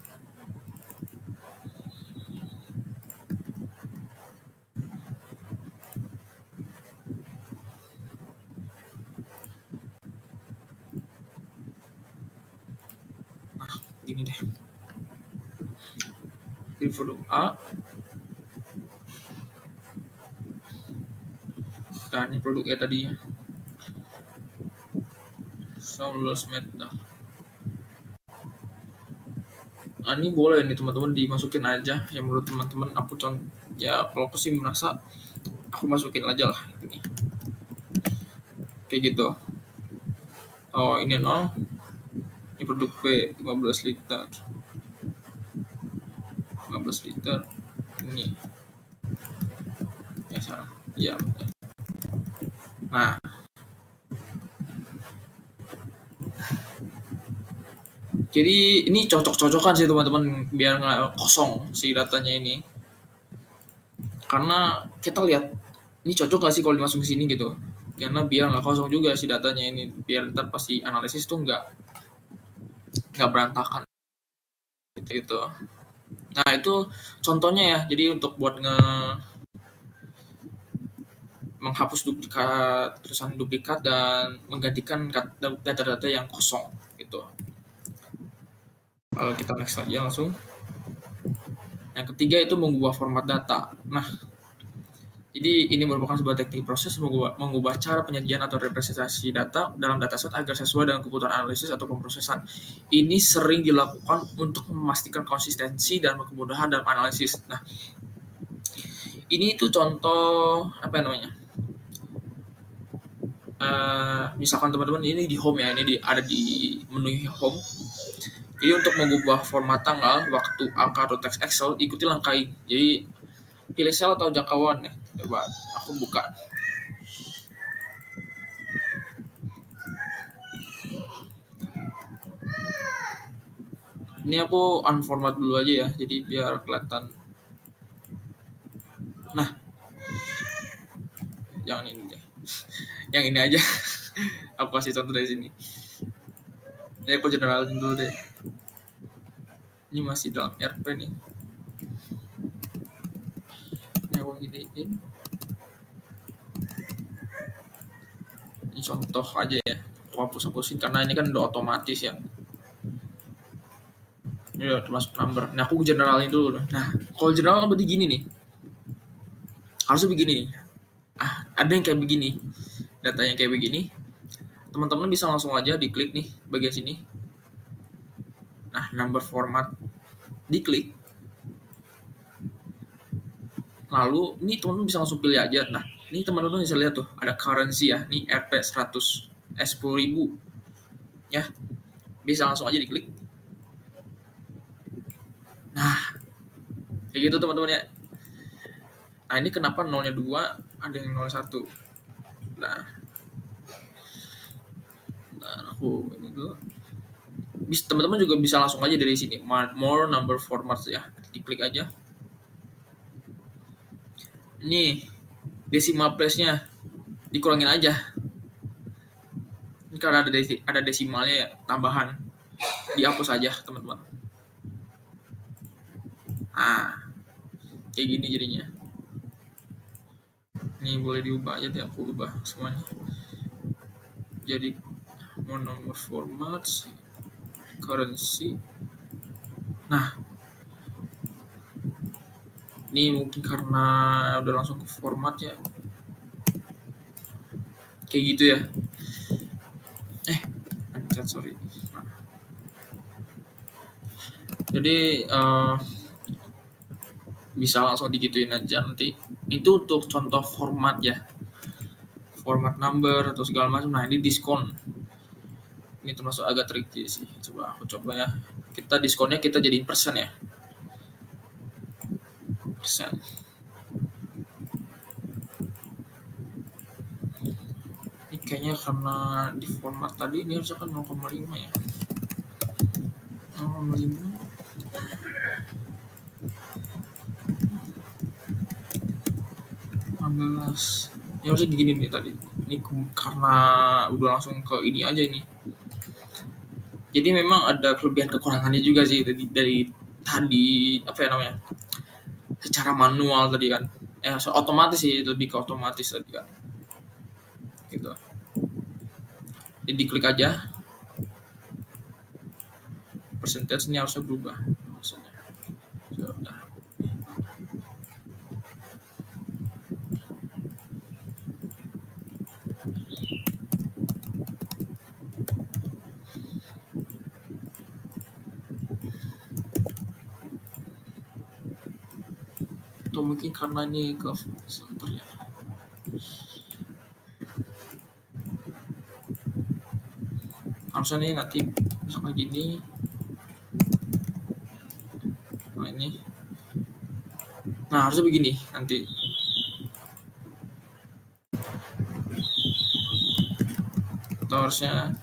Nah, gini deh. Pilih produk A. Dan ini produk E tadi. Saulos Meta. Nah, ini boleh nih teman-teman dimasukin aja yang menurut teman-teman. Aku ya kalau aku sih merasa aku masukin aja lah ini. Kayak gitu. Oh, ini 0. Ini produk B 15 liter. 15 liter. Ini. Ya salah. Ya. Nah. Jadi ini cocok-cocokan sih teman-teman biar nggak kosong si datanya ini. Karena kita lihat ini cocok nggak sih kalau dimasukin ke sini gitu. Karena biar nggak kosong juga si datanya ini, biar ntar pasti analisis tuh nggak berantakan gitu. Nah itu contohnya ya. Jadi untuk buat menghapus tulisan duplikat dan menggantikan data-data yang kosong gitu. Kalau kita next aja langsung. Yang ketiga itu mengubah format data. Nah, jadi ini merupakan sebuah teknik proses mengubah cara penyajian atau representasi data dalam dataset agar sesuai dengan kebutuhan analisis atau pemrosesan. Ini sering dilakukan untuk memastikan konsistensi dan kemudahan dalam analisis. Nah, ini itu contoh apa namanya? Misalkan teman-teman ini di home ya, ini ada di menu home. Jadi untuk mengubah format tanggal, waktu, angka, atau teks Excel, ikuti langkah ini. Jadi pilih sel atau jangkauan ya. Coba aku buka. Ini aku unformat dulu aja ya, jadi biar kelihatan. Nah, jangan ini deh. Yang ini aja. Aku kasih contoh dari sini. Ini aku generalin dulu deh. Ini masih dalam RP nih. Ini aku gedein. Ini contoh aja ya. Aku hapus-hapusin karena ini kan udah otomatis ya. Ini udah termasuk number. Nah aku generalin dulu. Nah kalau general kan berarti gini nih. Harusnya begini nih. Ada yang kayak begini. Datanya kayak begini. Teman-teman bisa langsung aja diklik nih bagian sini. Nah, number format diklik. Lalu ini teman-teman bisa langsung pilih aja. Nah, ini teman-teman bisa lihat tuh ada currency ya. Ini Rp 100 10.000 ya. Bisa langsung aja diklik. Nah, kayak gitu teman-teman ya. Nah, ini kenapa nolnya 2, ada yang 01. Nah, aku ini dulu. Teman-teman juga bisa langsung aja dari sini more number formats ya, diklik aja. Ini decimal place-nya dikurangin aja. Ini karena ada desimalnya ya, tambahan, dihapus aja teman-teman. Nah, kayak gini jadinya. Ini boleh diubah aja deh, aku ubah semuanya. Jadi mau nomor format, currency. Nah, ini mungkin karena udah langsung ke format ya. Kayak gitu ya. Sorry. Nah. Jadi bisa langsung digituin aja nanti. Itu untuk contoh format ya. Format number atau segala macam. Nah, ini diskon. Ini termasuk agak tricky sih. Coba aku coba ya. Kita diskonnya kita jadiin persen ya. Persen. Ini kayaknya karena di format tadi ini harusnya kan 0,5 ya. 0,5. Ya harusnya gini nih tadi. Ini karena udah langsung ke ini aja ini. Jadi memang ada kelebihan kekurangannya juga sih dari tadi apa ya namanya? Secara manual tadi kan. Otomatis sih, lebih ke otomatis tadi kan. Gitu. Jadi klik aja. Percentage ini harusnya berubah. Maksudnya. Sudah. Atau mungkin karena ini ke sebentar ya. Harusnya nih nanti misalnya gini. Nah ini. Nah harusnya begini nanti. Atau harusnya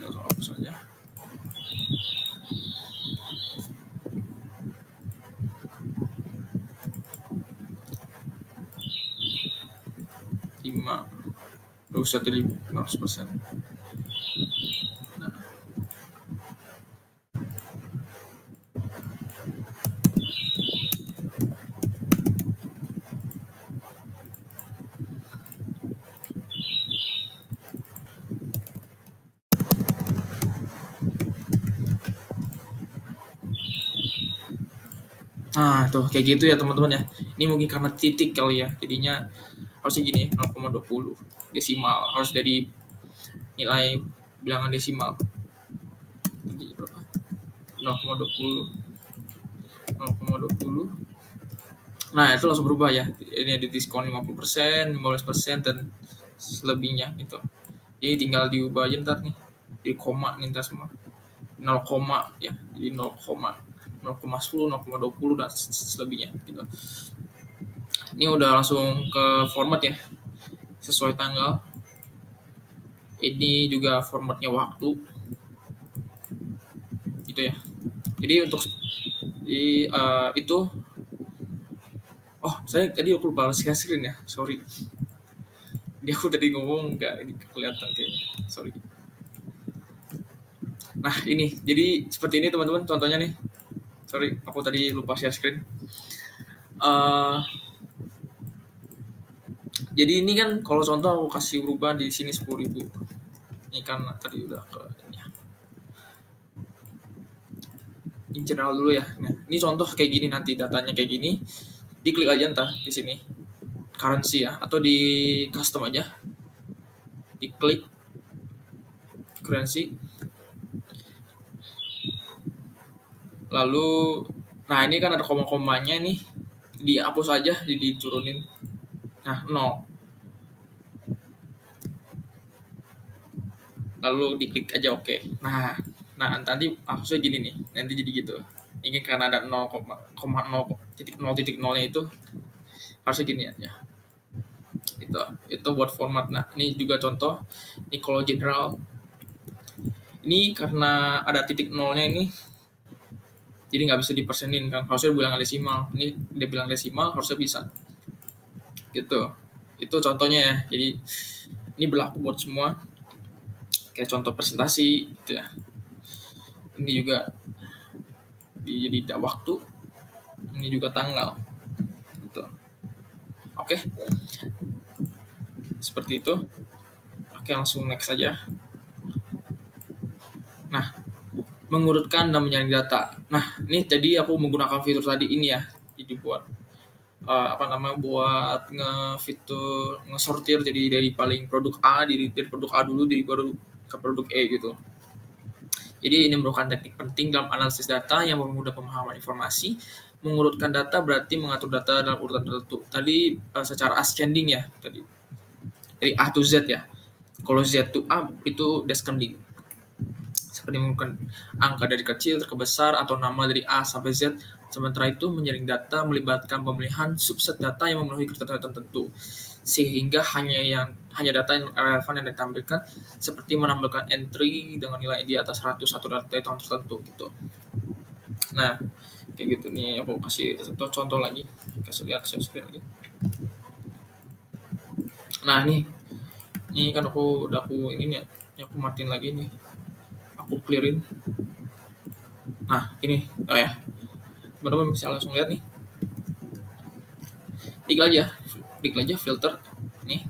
apa saja. Gak usah dari 100%. Nah tuh kayak gitu ya teman-teman ya. Ini mungkin karena titik kali ya, jadinya harusnya gini 0,20 desimal, harus dari nilai bilangan desimal. Jadi berapa? 0,20. Nah itu langsung berubah ya. Ini ada diskon 50%, 15% dan selebihnya gitu. Jadi tinggal diubah aja ntar nih. Di koma nih ntar semua. 0, ya. Jadi 0,10, 0,20 dan selebihnya gitu. Ini udah langsung ke format ya, sesuai tanggal. Ini juga formatnya waktu, gitu ya. Jadi untuk itu, saya tadi aku lupa share screen ya, sorry. Dia aku tadi ngomong nggak ini kelihatan kayaknya, sorry. Nah ini, jadi seperti ini teman-teman contohnya nih. Sorry, aku tadi lupa share screen. Jadi ini kan kalau contoh aku kasih berubah di sini 10.000. Ini kan tadi udah ke ini. Ini general dulu ya. Nah, ini contoh kayak gini nanti datanya kayak gini. Diklik aja entah di sini currency ya, atau di custom aja. Diklik currency. Lalu, nah ini kan ada koma-komanya nih, dihapus aja, diturunin. Nah 0. Lalu diklik aja oke. Nah nanti maksudnya gini nih, nanti jadi gitu. Ini karena ada 0,0.0.0-nya itu harusnya gini aja. Itu buat format. Nah ini juga contoh. Ini kalau general. Ini karena ada titik 0-nya ini, jadi nggak bisa dipersenin kan. Harusnya bilangan desimal. Ini dia bilang desimal, harusnya bisa. Gitu. Itu contohnya ya. Jadi ini berlaku buat semua. Kayak contoh presentasi gitu ya. Ini juga jadi waktu. ini juga tanggal gitu. Oke, seperti itu. Oke, langsung next saja. Nah, mengurutkan dan menyaring data. Nah, ini jadi aku menggunakan fitur tadi ini ya, jadi buat buat ngefitur ngesortir, jadi dari paling produk A, dari produk A dulu, dari baru ke produk E gitu. Jadi ini merupakan teknik penting dalam analisis data yang mempermudah pemahaman informasi. Mengurutkan data berarti mengatur data dalam urutan tertentu. Tadi secara ascending ya, tadi dari A to Z ya. Kalau Z to A itu descending. Seperti menggunakan angka dari kecil ke besar atau nama dari A sampai Z. Sementara itu menyaring data melibatkan pemilihan subset data yang memenuhi kriteria tertentu, sehingga hanya data yang relevan yang ditampilkan, seperti menambahkan entry dengan nilai di atas 100 atau data tahun tertentu gitu. Nah, kayak gitu nih, aku kasih contoh lagi, kasih lihat share screen lagi. Nah, ini kan aku ini nih, aku matiin lagi nih, aku clearin. Nah, ini ya, teman-teman bisa langsung lihat nih. Klik aja filter nih,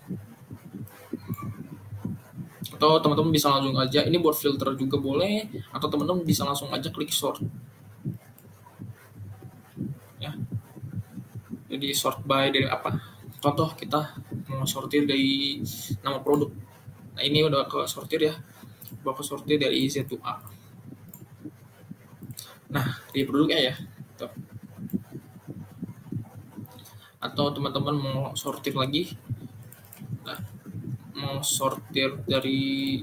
atau teman-teman bisa langsung aja, ini buat filter juga boleh, atau teman-teman bisa langsung aja klik sort ya. Jadi sort by dari apa, contoh kita mau sortir dari nama produk. Nah, ini udah ke sortir ya, bakal sortir dari Z to A. Nah, di produknya ya tuh. Atau teman-teman mau sortir lagi, nah, mau sortir dari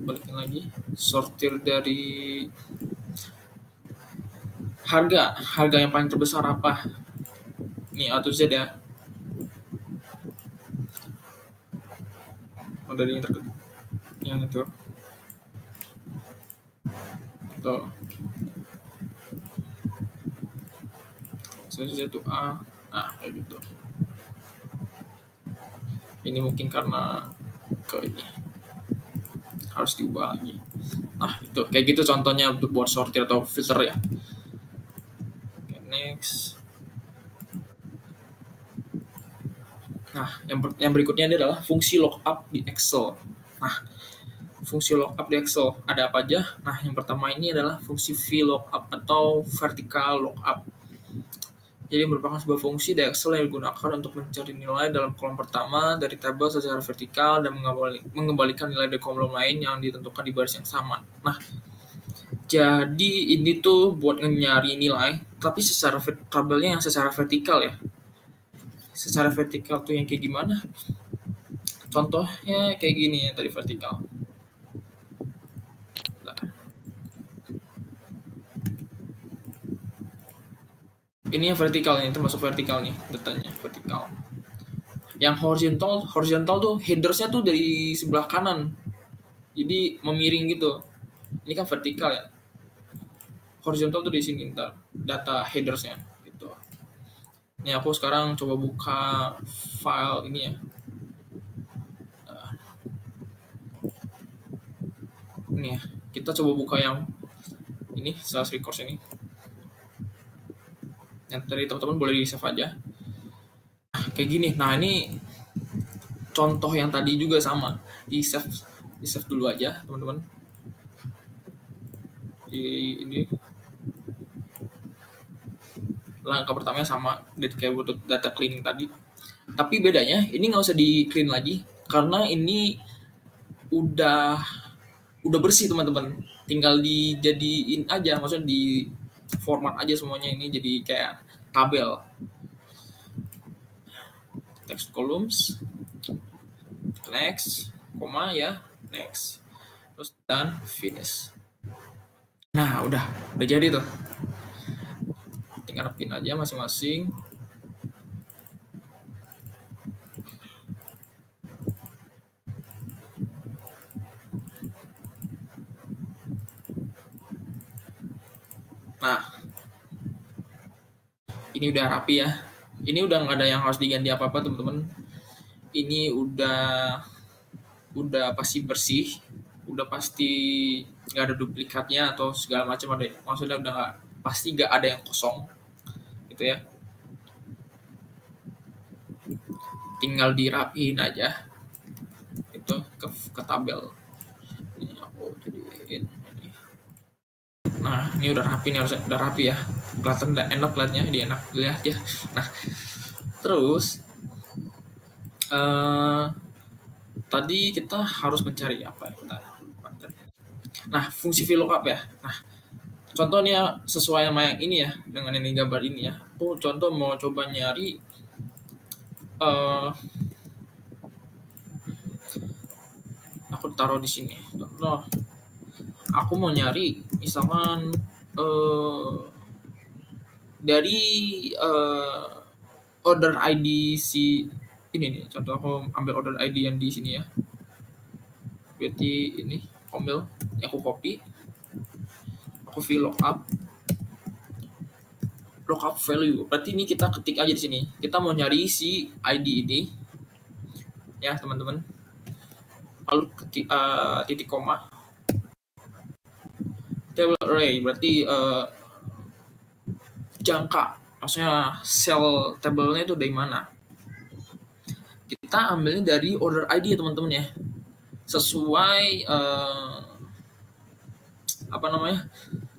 balikin lagi, sortir dari harga yang paling terbesar apa, ini A to Z ya. Dari yang itu tuh, Z to A. Nah, kayak gitu. Ini mungkin karena ke ini harus diubah lagi. Nah, itu kayak gitu contohnya untuk buat sortir atau filter ya. Okay, next. Nah, yang berikutnya adalah fungsi lookup di Excel. Nah, fungsi lookup di Excel ada apa aja? Nah, yang pertama ini adalah fungsi VLOOKUP atau vertical lookup. Jadi merupakan sebuah fungsi di Excel yang digunakan untuk mencari nilai dalam kolom pertama dari tabel secara vertikal dan mengembalikan nilai dari kolom lain yang ditentukan di baris yang sama. Nah, jadi ini tuh buat nyari nilai, tapi secara tabelnya yang secara vertikal ya. Secara vertikal tuh yang kayak gimana? Contohnya kayak gini ya, tadi vertikal. Nah, ini yang vertikal nih, termasuk vertikal nih datanya, vertikal. Yang horizontal tuh headersnya tuh dari sebelah kanan, jadi memiring gitu. Ini kan vertikal ya. Horizontal tuh di sini ntar data headersnya gitu. Ini aku sekarang coba buka file ini ya. Ini ya, kita coba buka yang ini sales records ini. Yang tadi teman-teman boleh di save aja. Nah, kayak gini. Nah, ini contoh yang tadi juga sama. Di save dulu aja teman-teman. Ini langkah pertamanya sama, kayak butuh data cleaning tadi. Tapi bedanya ini nggak usah di clean lagi karena ini udah bersih teman-teman. Tinggal dijadiin aja, maksudnya di format aja semuanya, ini jadi kayak tabel. Text columns, next, koma ya, next, terus dan finish. Nah, udah jadi tuh. Tinggal pin aja masing-masing. Nah, ini udah rapi ya. Ini udah nggak ada yang harus diganti apa-apa teman-teman. Ini udah pasti bersih, udah pasti nggak ada duplikatnya atau segala macam, ada. Maksudnya udah pasti gak ada yang kosong gitu ya. Tinggal dirapiin aja itu ke tabel. Ini aku jadiin ini. Nah, ini udah rapi nih, harusnya udah rapi ya. Kelihatan udah enak liatnya, dia enak lihat ya. Nah, terus tadi kita harus mencari apa ya? Nah, fungsi VLOOKUP ya. Nah, contohnya sesuai sama yang ini ya, dengan ini gambar ini ya. Aku contoh mau coba nyari aku taruh di sini. Contoh, aku mau nyari misalkan dari order ID si ini nih. Contoh aku ambil order ID yang di sini ya. Berarti ini ambil, aku copy, aku VLOOKUP lookup value. Berarti ini kita ketik aja di sini. Kita mau nyari si ID ini, ya teman-teman. Lalu ketik, titik koma. Table array berarti jangka, maksudnya cell table-nya itu dari mana? Kita ambilnya dari order ID ya teman-teman ya. Sesuai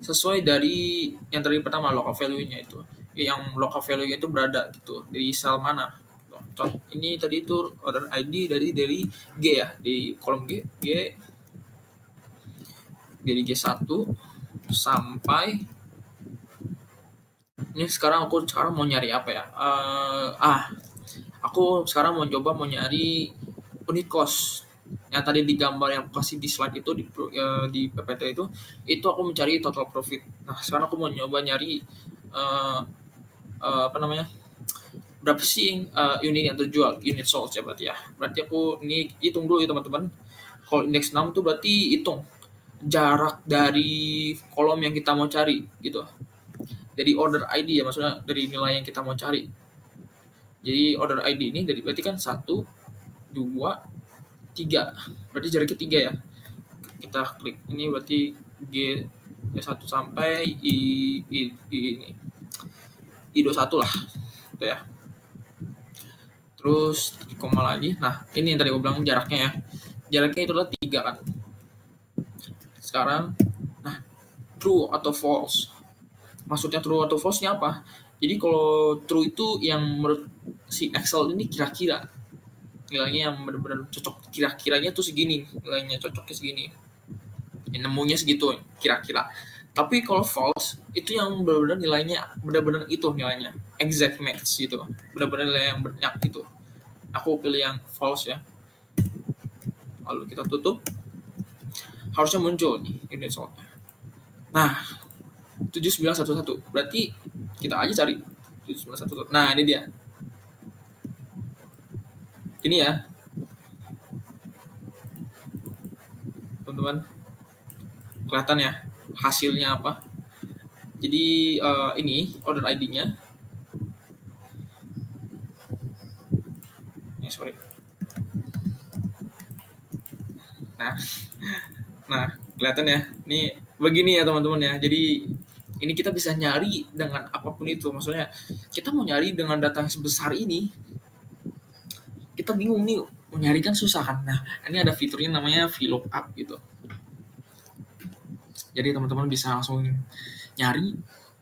sesuai dari yang tadi pertama lookup value-nya itu. Yang lookup value-nya itu berada gitu di sel mana. Contoh ini tadi itu order ID dari G ya, di kolom G dari G1 sampai ini. Sekarang aku mau nyari apa ya? Aku sekarang mau nyari unit cost. Yang tadi di gambar yang kasih di slide itu di PPT itu aku mencari total profit. Nah, sekarang aku mau nyoba nyari berapa sih unit yang terjual, unit sold ya berarti ya. Berarti aku ini hitung dulu ya teman-teman. Kalau indeks 6 itu berarti hitung jarak dari kolom yang kita mau cari gitu. Dari order ID ya, maksudnya dari nilai yang kita mau cari. Jadi order ID ini berarti kan 1, 2, 3, berarti jaraknya 3 ya. Kita klik ini berarti G1 sampai I21 lah gitu ya. Terus koma lagi. Nah, ini yang tadi aku bilang jaraknya ya. Jaraknya itu adalah 3 kan. Sekarang nah, true atau false. Maksudnya true atau false-nya apa? Jadi kalau true itu yang menurut si Excel ini kira-kira nilainya yang benar-benar cocok, kira-kiranya tuh segini, nilainya cocoknya segini, nemunya segitu kira-kira. Tapi kalau false itu yang benar-benar nilainya benar-benar itu nilainya exact match gitu, benar-benar nilai yang banyak gitu. Aku pilih yang false ya. Lalu kita tutup, harusnya muncul nih unit sold-nya. Nah, 7911 berarti kita aja cari 7911. Nah, ini dia. Ini ya teman-teman, kelihatan ya hasilnya apa. Jadi ini order ID-nya. Sorry. Nah, kelihatan ya. Ini begini ya teman-teman ya. Jadi ini kita bisa nyari dengan apapun itu. Maksudnya kita mau nyari dengan data yang sebesar ini, kita bingung nih, mau nyari kan susah kan. Nah, ini ada fiturnya namanya VLOOKUP gitu. Jadi teman-teman bisa langsung nyari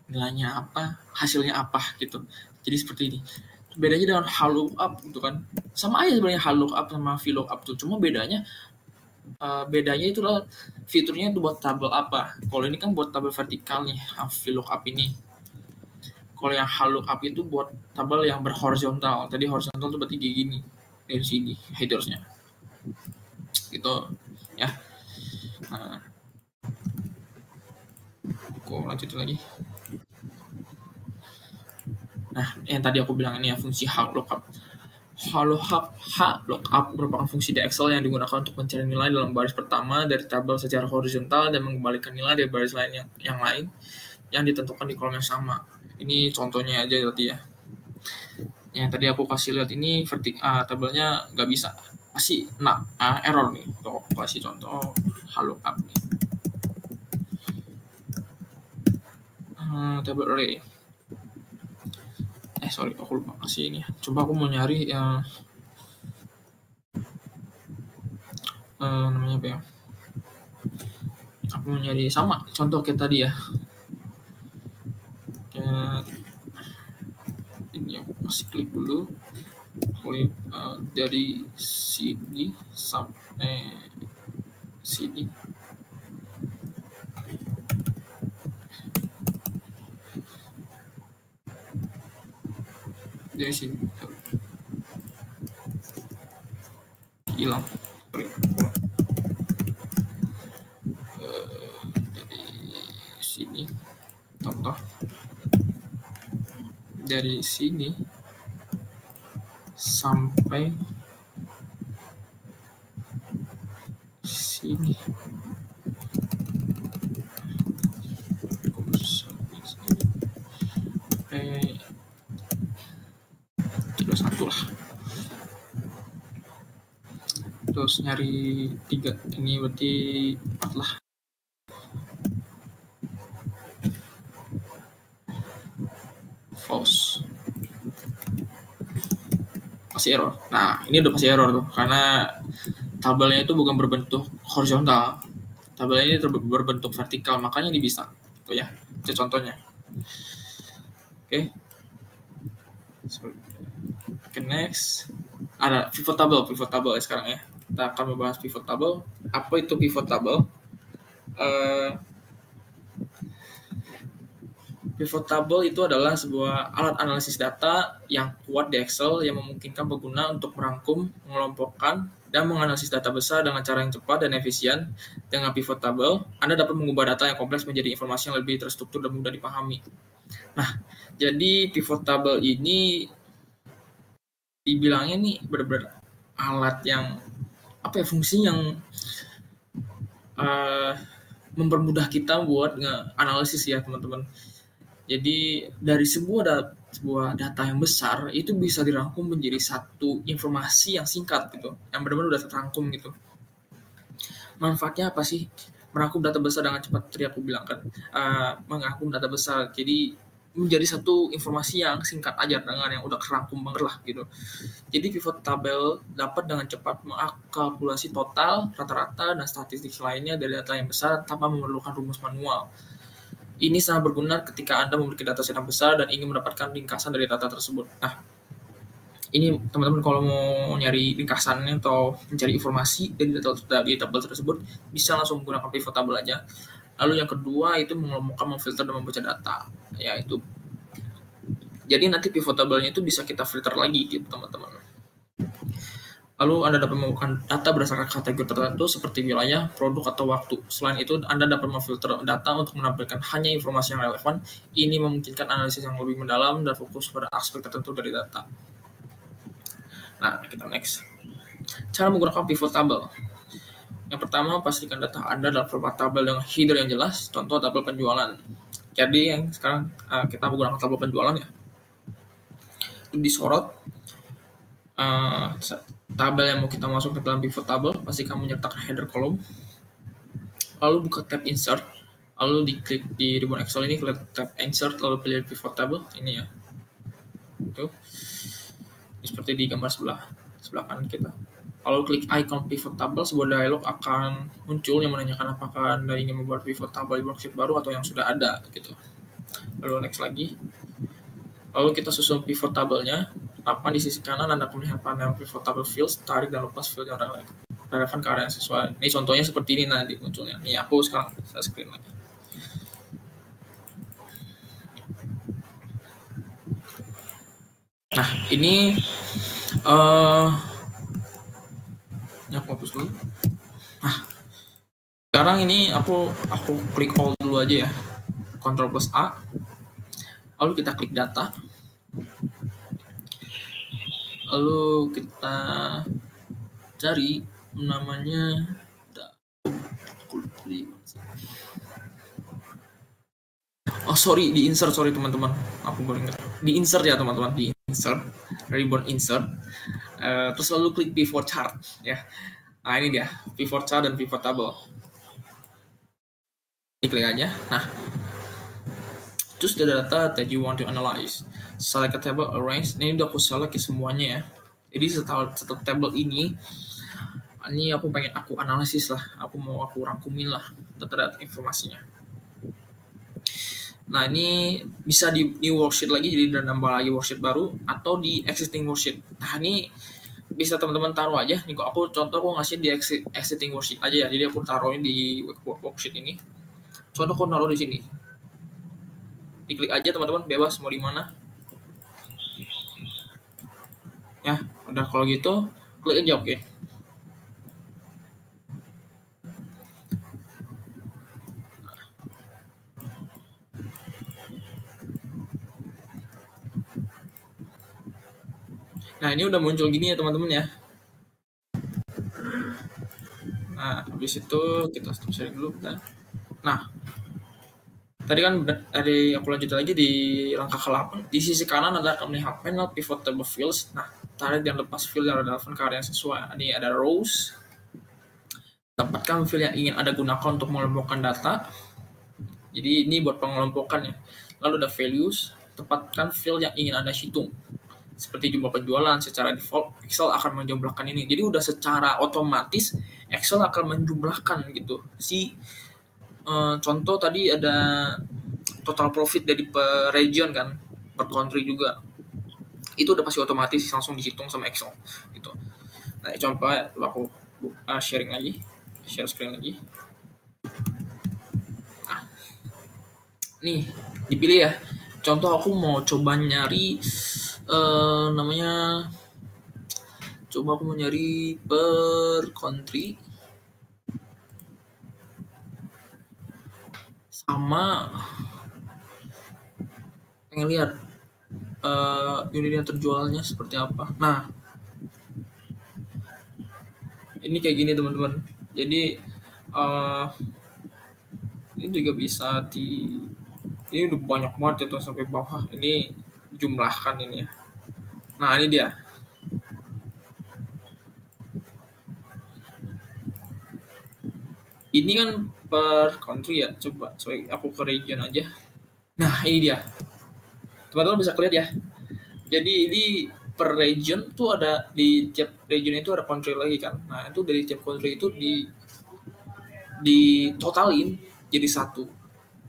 nilainya apa, hasilnya apa gitu. Jadi seperti ini. Bedanya dengan HLOOKUP gitu kan. Sama aja sebenarnya HLOOKUP sama VLOOKUP tuh. Cuma bedanya itu adalah fiturnya itu buat tabel apa. Kalau ini kan buat tabel vertikal nih, VLOOKUP ini. Kalau yang HLOOKUP itu buat tabel yang berhorizontal. Tadi horizontal itu berarti kayak gini. Dari sini headersnya gitu ya. Nah, aku lanjutin lagi. Nah, yang tadi aku bilang ini ya fungsi HLOOKUP. HLOOKUP merupakan fungsi di Excel yang digunakan untuk mencari nilai dalam baris pertama dari tabel secara horizontal dan mengembalikan nilai dari baris lain yang lain yang ditentukan di kolom yang sama. Ini contohnya aja berarti ya. Yang tadi aku kasih lihat ini tabelnya nggak bisa, pasti error nih. Tuh, aku kasih contoh HLOOKUP nih. table array. Sorry, aku lupa kasih ini. Coba aku mau nyari yang namanya apa ya? Aku mau nyari sama contoh kayak tadi ya. Ini aku kasih klik dulu. Klik dari sini sampai sini. Dari sini hilang. Dari sini contoh dari sini sampai sini. Satu lah. Terus nyari 3, ini berarti 4 lah. False. Pasti error. Nah, ini udah pasti error tuh, karena tabelnya itu bukan berbentuk horizontal. Tabelnya ini berbentuk vertikal, makanya ini bisa. Tuh ya, itu contohnya. Oke. Oke, next. Ada pivot table sekarang ya. Kita akan membahas pivot table. Apa itu pivot table? Pivot table itu adalah sebuah alat analisis data yang kuat di Excel yang memungkinkan pengguna untuk merangkum, mengelompokkan, dan menganalisis data besar dengan cara yang cepat dan efisien. Dengan pivot table, Anda dapat mengubah data yang kompleks menjadi informasi yang lebih terstruktur dan mudah dipahami. Nah, jadi pivot table ini dibilangnya nih benar-benar alat yang fungsi yang mempermudah kita buat nge-analisis ya teman-teman. Jadi dari sebuah data yang besar itu bisa dirangkum menjadi satu informasi yang singkat gitu, yang benar-benar udah terangkum gitu. Manfaatnya apa sih merangkum data besar dengan cepat? Tadi aku bilang kan, merangkum data besar jadi menjadi satu informasi yang singkat aja dengan yang udah kerangkum banget lah gitu. Jadi pivot table dapat dengan cepat mengakalkulasi total, rata-rata, dan statistik lainnya dari data yang besar tanpa memerlukan rumus manual. Ini sangat berguna ketika Anda memiliki data set yang besar dan ingin mendapatkan ringkasan dari data tersebut. Nah, ini teman-teman kalau mau nyari ringkasannya atau mencari informasi dari tabel tersebut, bisa langsung menggunakan pivot table aja. Lalu yang kedua itu mengelompokkan, memfilter, dan membaca data. Yaitu, jadi nanti pivot table-nya itu bisa kita filter lagi gitu teman-teman. Lalu Anda dapat menemukan data berdasarkan kategori tertentu seperti wilayah, produk, atau waktu. Selain itu, Anda dapat memfilter data untuk menampilkan hanya informasi yang relevan. Ini memungkinkan analisis yang lebih mendalam dan fokus pada aspek tertentu dari data. Nah, kita next. Cara menggunakan pivot table. Yang pertama, pastikan data Anda dalam format tabel dengan header yang jelas, contoh tabel penjualan. Jadi yang sekarang kita menggunakan tabel penjualan ya. Disorot tabel yang mau kita masuk ke dalam pivot table, pastikan menyertakan header column. Lalu buka tab insert, lalu diklik di ribbon Excel ini, klik tab insert, lalu pilih pivot table ini ya. Itu seperti di gambar sebelah kanan kita. Lalu klik icon pivot table, sebuah dialog akan muncul yang menanyakan apakah Anda ingin membuat pivot table di worksheet baru atau yang sudah ada gitu. Lalu next lagi. Lalu kita susun pivot table-nya. Di sisi kanan Anda akan melihat panel pivot table fields, tarik dan lepas field yang relevan ke area yang sesuai. Ini contohnya seperti ini nanti munculnya. Ini aku sekarang saya screen lagi. Nah, ini aku hapus dulu. Nah, sekarang ini aku klik all dulu aja ya. Ctrl plus A. Lalu kita klik data. Lalu kita cari namanya di insert, sorry teman-teman, aku baru ingat, di insert ya teman-teman, di insert, ribbon insert, terus lalu klik pivot chart ya. Nah ini dia pivot chart dan pivot table, diklik aja. Nah Choose the data that you want to analyze. Select a table, arrange. Ini udah aku select semuanya ya. Jadi setelah table ini aku pengen aku analisis lah. Aku mau aku rangkumin lah data informasinya. Nah, ini bisa di new worksheet lagi, jadi nambah lagi worksheet baru, atau di existing worksheet. Nah, ini bisa teman-teman taruh aja. Nih, aku ngasih di existing worksheet aja ya. Jadi aku taruhin di worksheet ini. Contoh aku naruh di sini. Diklik aja teman-teman, bebas mau di mana. Ya, udah kalau gitu, klik aja oke. Nah, ini udah muncul gini ya teman-teman ya. Nah, habis itu kita stop sharing dulu. Nah, tadi kan aku lanjut lagi di langkah ke-8. Di sisi kanan ada akan melihat panel pivot table fields. Nah, tarik dan lepas field yang relevan ke area yang sesuai. Ini ada rows. Tempatkan field yang ingin Anda gunakan untuk mengelompokkan data. Jadi ini buat pengelompokan ya. Lalu ada values. Tempatkan field yang ingin Anda hitung. Seperti jumlah penjualan, secara default Excel akan menjumlahkan ini. Jadi udah secara otomatis Excel akan menjumlahkan gitu. Contoh tadi ada total profit dari per region kan, per country juga. Itu udah pasti otomatis langsung dihitung sama Excel gitu. Nah, coba aku share screen lagi. Nah, nih dipilih ya. Contoh aku mau coba nyari aku mau nyari per country sama pengen lihat unit yang terjualnya seperti apa. Nah, ini kayak gini teman-teman. Jadi ini juga bisa ini udah banyak banget ya sampai bawah. Ini jumlahkan ini ya. Nah, ini dia. Ini kan per country ya. Coba aku ke region aja. Nah, ini dia. Teman-teman bisa lihat ya. Jadi ini per region tuh ada, di tiap region itu ada country lagi kan. Nah, itu dari tiap country itu di totalin jadi satu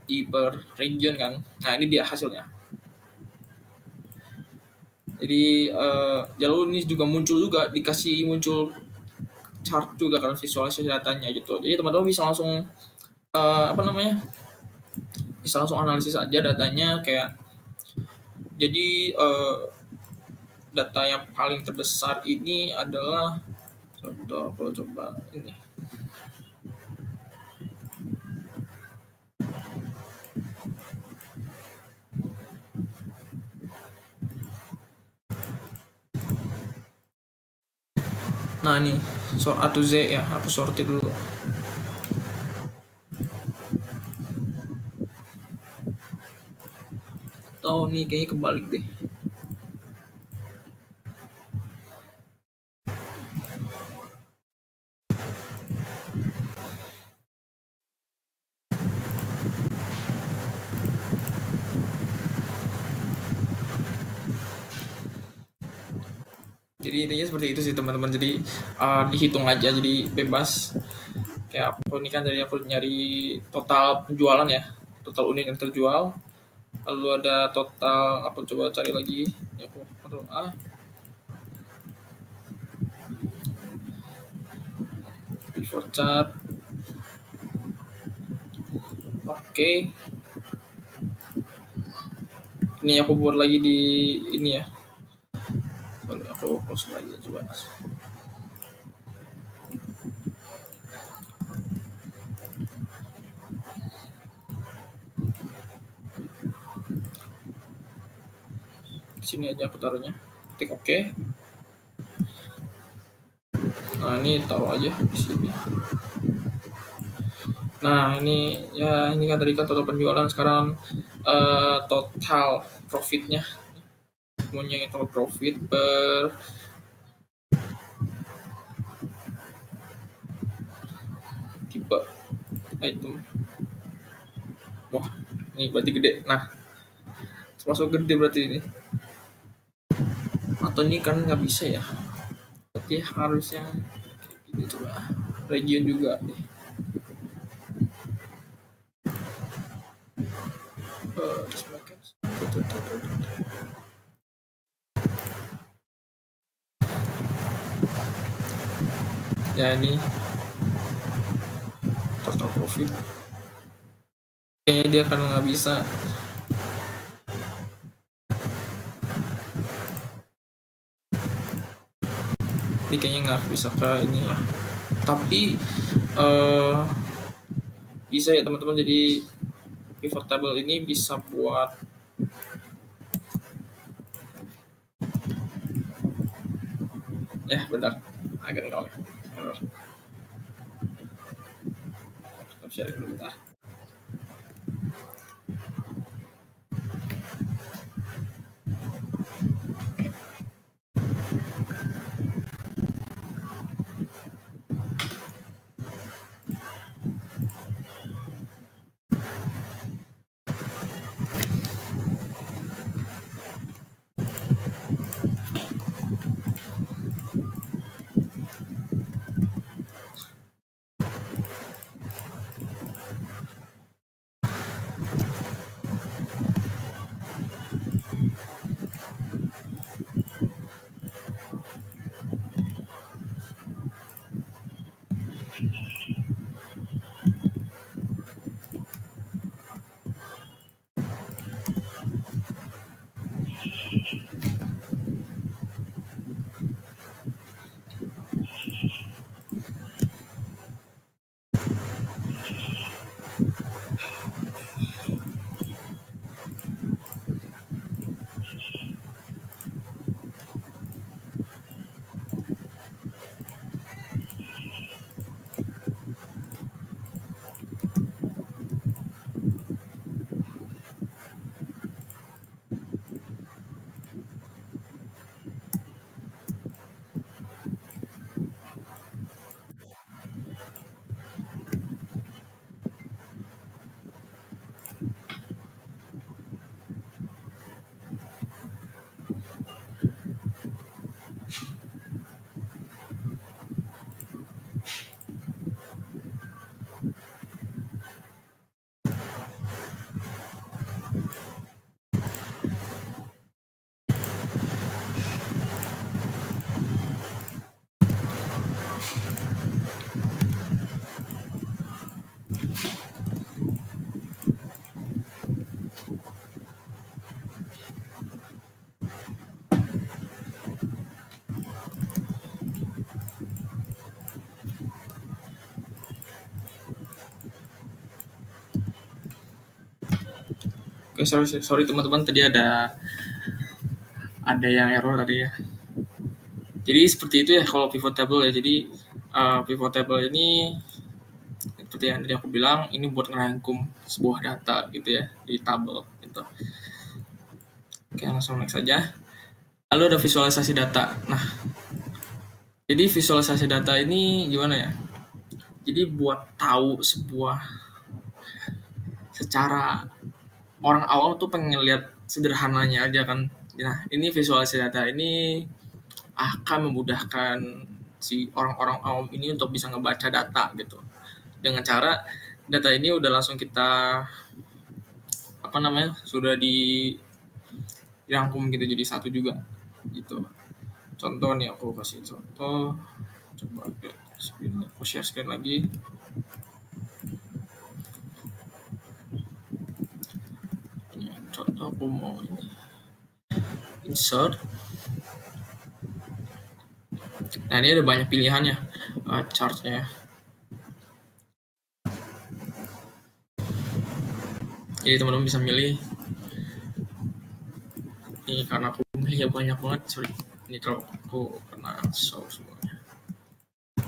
di per region kan. Nah, ini dia hasilnya. Jadi jalur ini juga dikasih muncul chart juga kan, visualisasi datanya gitu. Jadi teman-teman bisa langsung bisa langsung analisis aja datanya kayak. Jadi data yang paling terbesar ini adalah contoh, kalau coba ini. Nah, ini A to Z ya, aku sortir dulu. Oh, nih kayaknya kebalik deh. Jadi intinya seperti itu sih teman-teman. Jadi dihitung aja, jadi bebas. Kayak aku ini kan dari aku nyari total penjualan ya, total unit yang terjual. Lalu ada total, aku coba cari lagi. Ya, aku Ctrl A. Pivot chart. Oke. Ini aku buat lagi di ini ya. Aku close lagi coba. Sini aja aku taruhnya. Klik oke. Nah, ini taruh aja di sini. Nah, ini kan tadi kan total penjualan, sekarang total profitnya. Semuanya total profit per tipe item. Wah, ini berarti gede. Nah, termasuk gede berarti ini, atau ini kan nggak bisa ya, berarti harusnya gitu lah, region juga nih. Ya ini total profit kayaknya dia karena nggak bisa. Ini kayaknya nggak bisa ke ini ya, tapi bisa ya teman-teman. Jadi pivot table ini bisa buat benar agak nol. Share dulu bentar. Oke, sorry teman-teman, tadi ada yang error tadi ya. Jadi seperti itu ya kalau pivot table ya. Jadi pivot table ini seperti yang tadi aku bilang, ini buat ngerangkum sebuah data gitu ya di tabel gitu. Oke, langsung next saja. Lalu ada visualisasi data. Nah, jadi visualisasi data ini gimana ya? Jadi buat tahu sebuah, secara orang awam tuh pengen lihat sederhananya aja kan. Nah, ini visualisasi data ini akan memudahkan si orang-orang awam ini untuk bisa ngebaca data gitu. Dengan cara data ini udah langsung kita sudah dirangkum gitu jadi satu juga gitu. Contoh nih, aku kasih contoh, coba aku share screen lagi. Ini contoh aku mau ini insert. Nah, ini ada banyak pilihannya chartnya. Jadi teman-teman bisa milih. Ini karena aku milihnya banyak banget, sorry. Ini kalau aku kena show semuanya.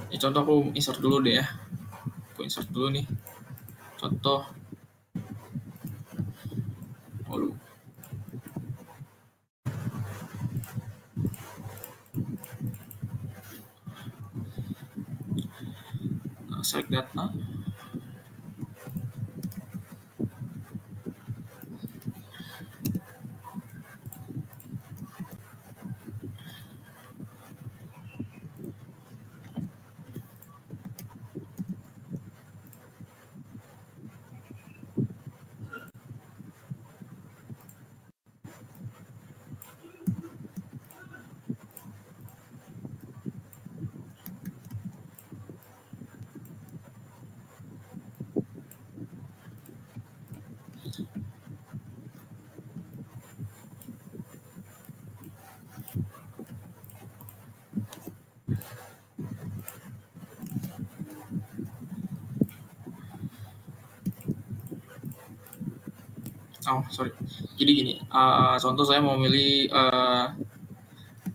Ini contoh aku insert dulu deh ya. Aku insert dulu nih. Contoh. Lalu. Nah, select data. Oh, sorry. Jadi gini, contoh saya mau milih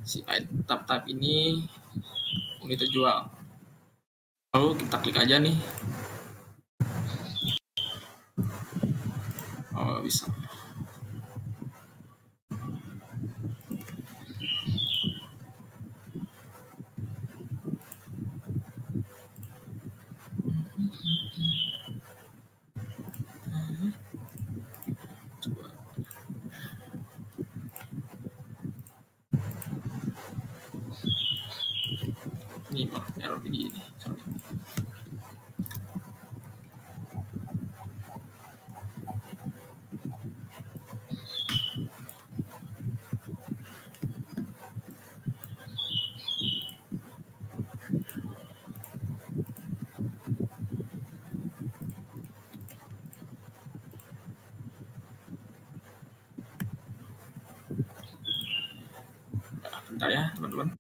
si tab ini unit terjual. Lalu kita klik aja nih. Oh, bisa. Coba. Ini error begini. Sorry. Bentar ya, teman-teman.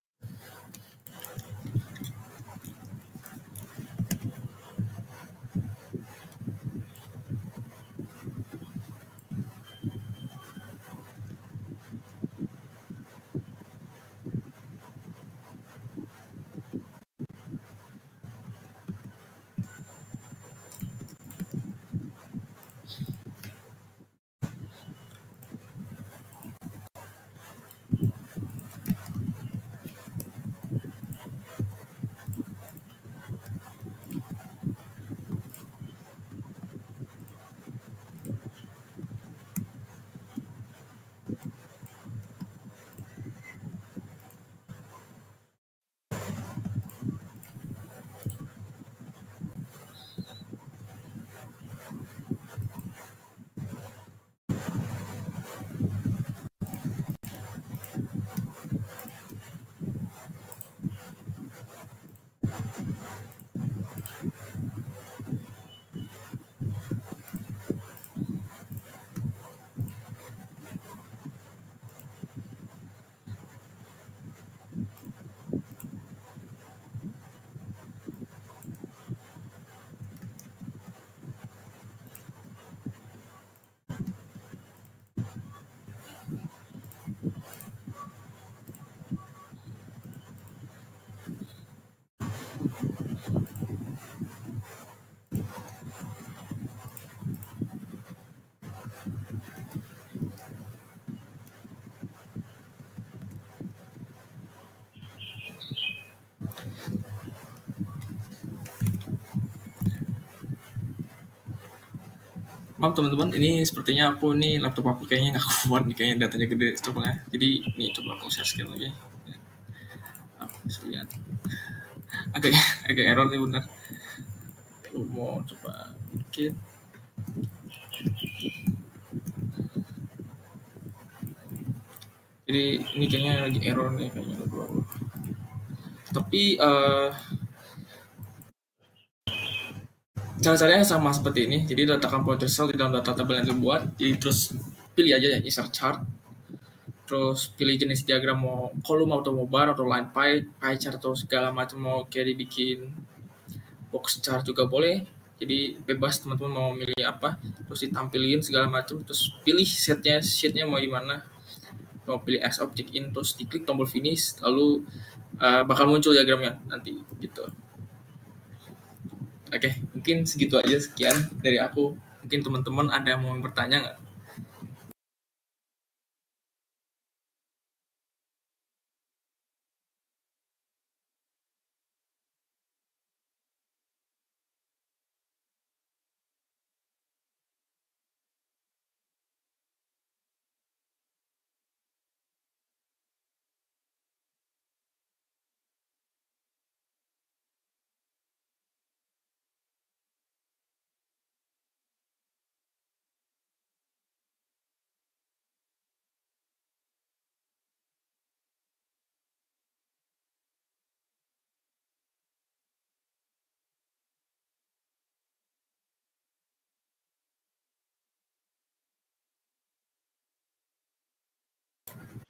Maaf teman-teman, ini sepertinya laptop aku kayaknya nggak kuat nih, kayaknya datanya gede stoknya. Jadi ini coba aku share screen lagi. Aku bisa lihat. Agak agak error nih benar. Aku mau coba bikin. Jadi ini kayaknya lagi error nih kayaknya. Tapi cara-caranya sama seperti ini. Jadi letakkan pointer cell di dalam data tabel yang dibuat. Jadi terus pilih aja yang insert chart. Terus pilih jenis diagram mau kolom atau mau bar atau line pie chart atau segala macam, mau kayak dibikin box chart juga boleh. Jadi bebas teman-teman mau milih apa, terus ditampilin segala macam, terus pilih sheetnya mau di mana. Mau pilih as object in, terus diklik tombol finish, lalu bakal muncul diagramnya nanti gitu. Oke, mungkin segitu aja, sekian dari aku. Mungkin teman-teman ada yang mau bertanya nggak?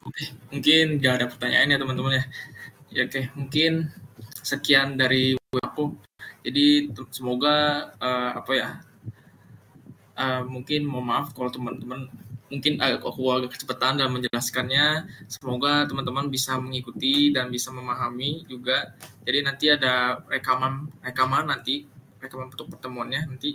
Oke, mungkin nggak ada pertanyaan ya teman-teman ya. Ya oke, mungkin sekian dari aku. Jadi semoga apa ya, Mungkin mohon maaf kalau teman-teman mungkin aku agak kecepatan dalam menjelaskannya. Semoga teman-teman bisa mengikuti dan bisa memahami juga. Jadi nanti ada rekaman untuk pertemuannya nanti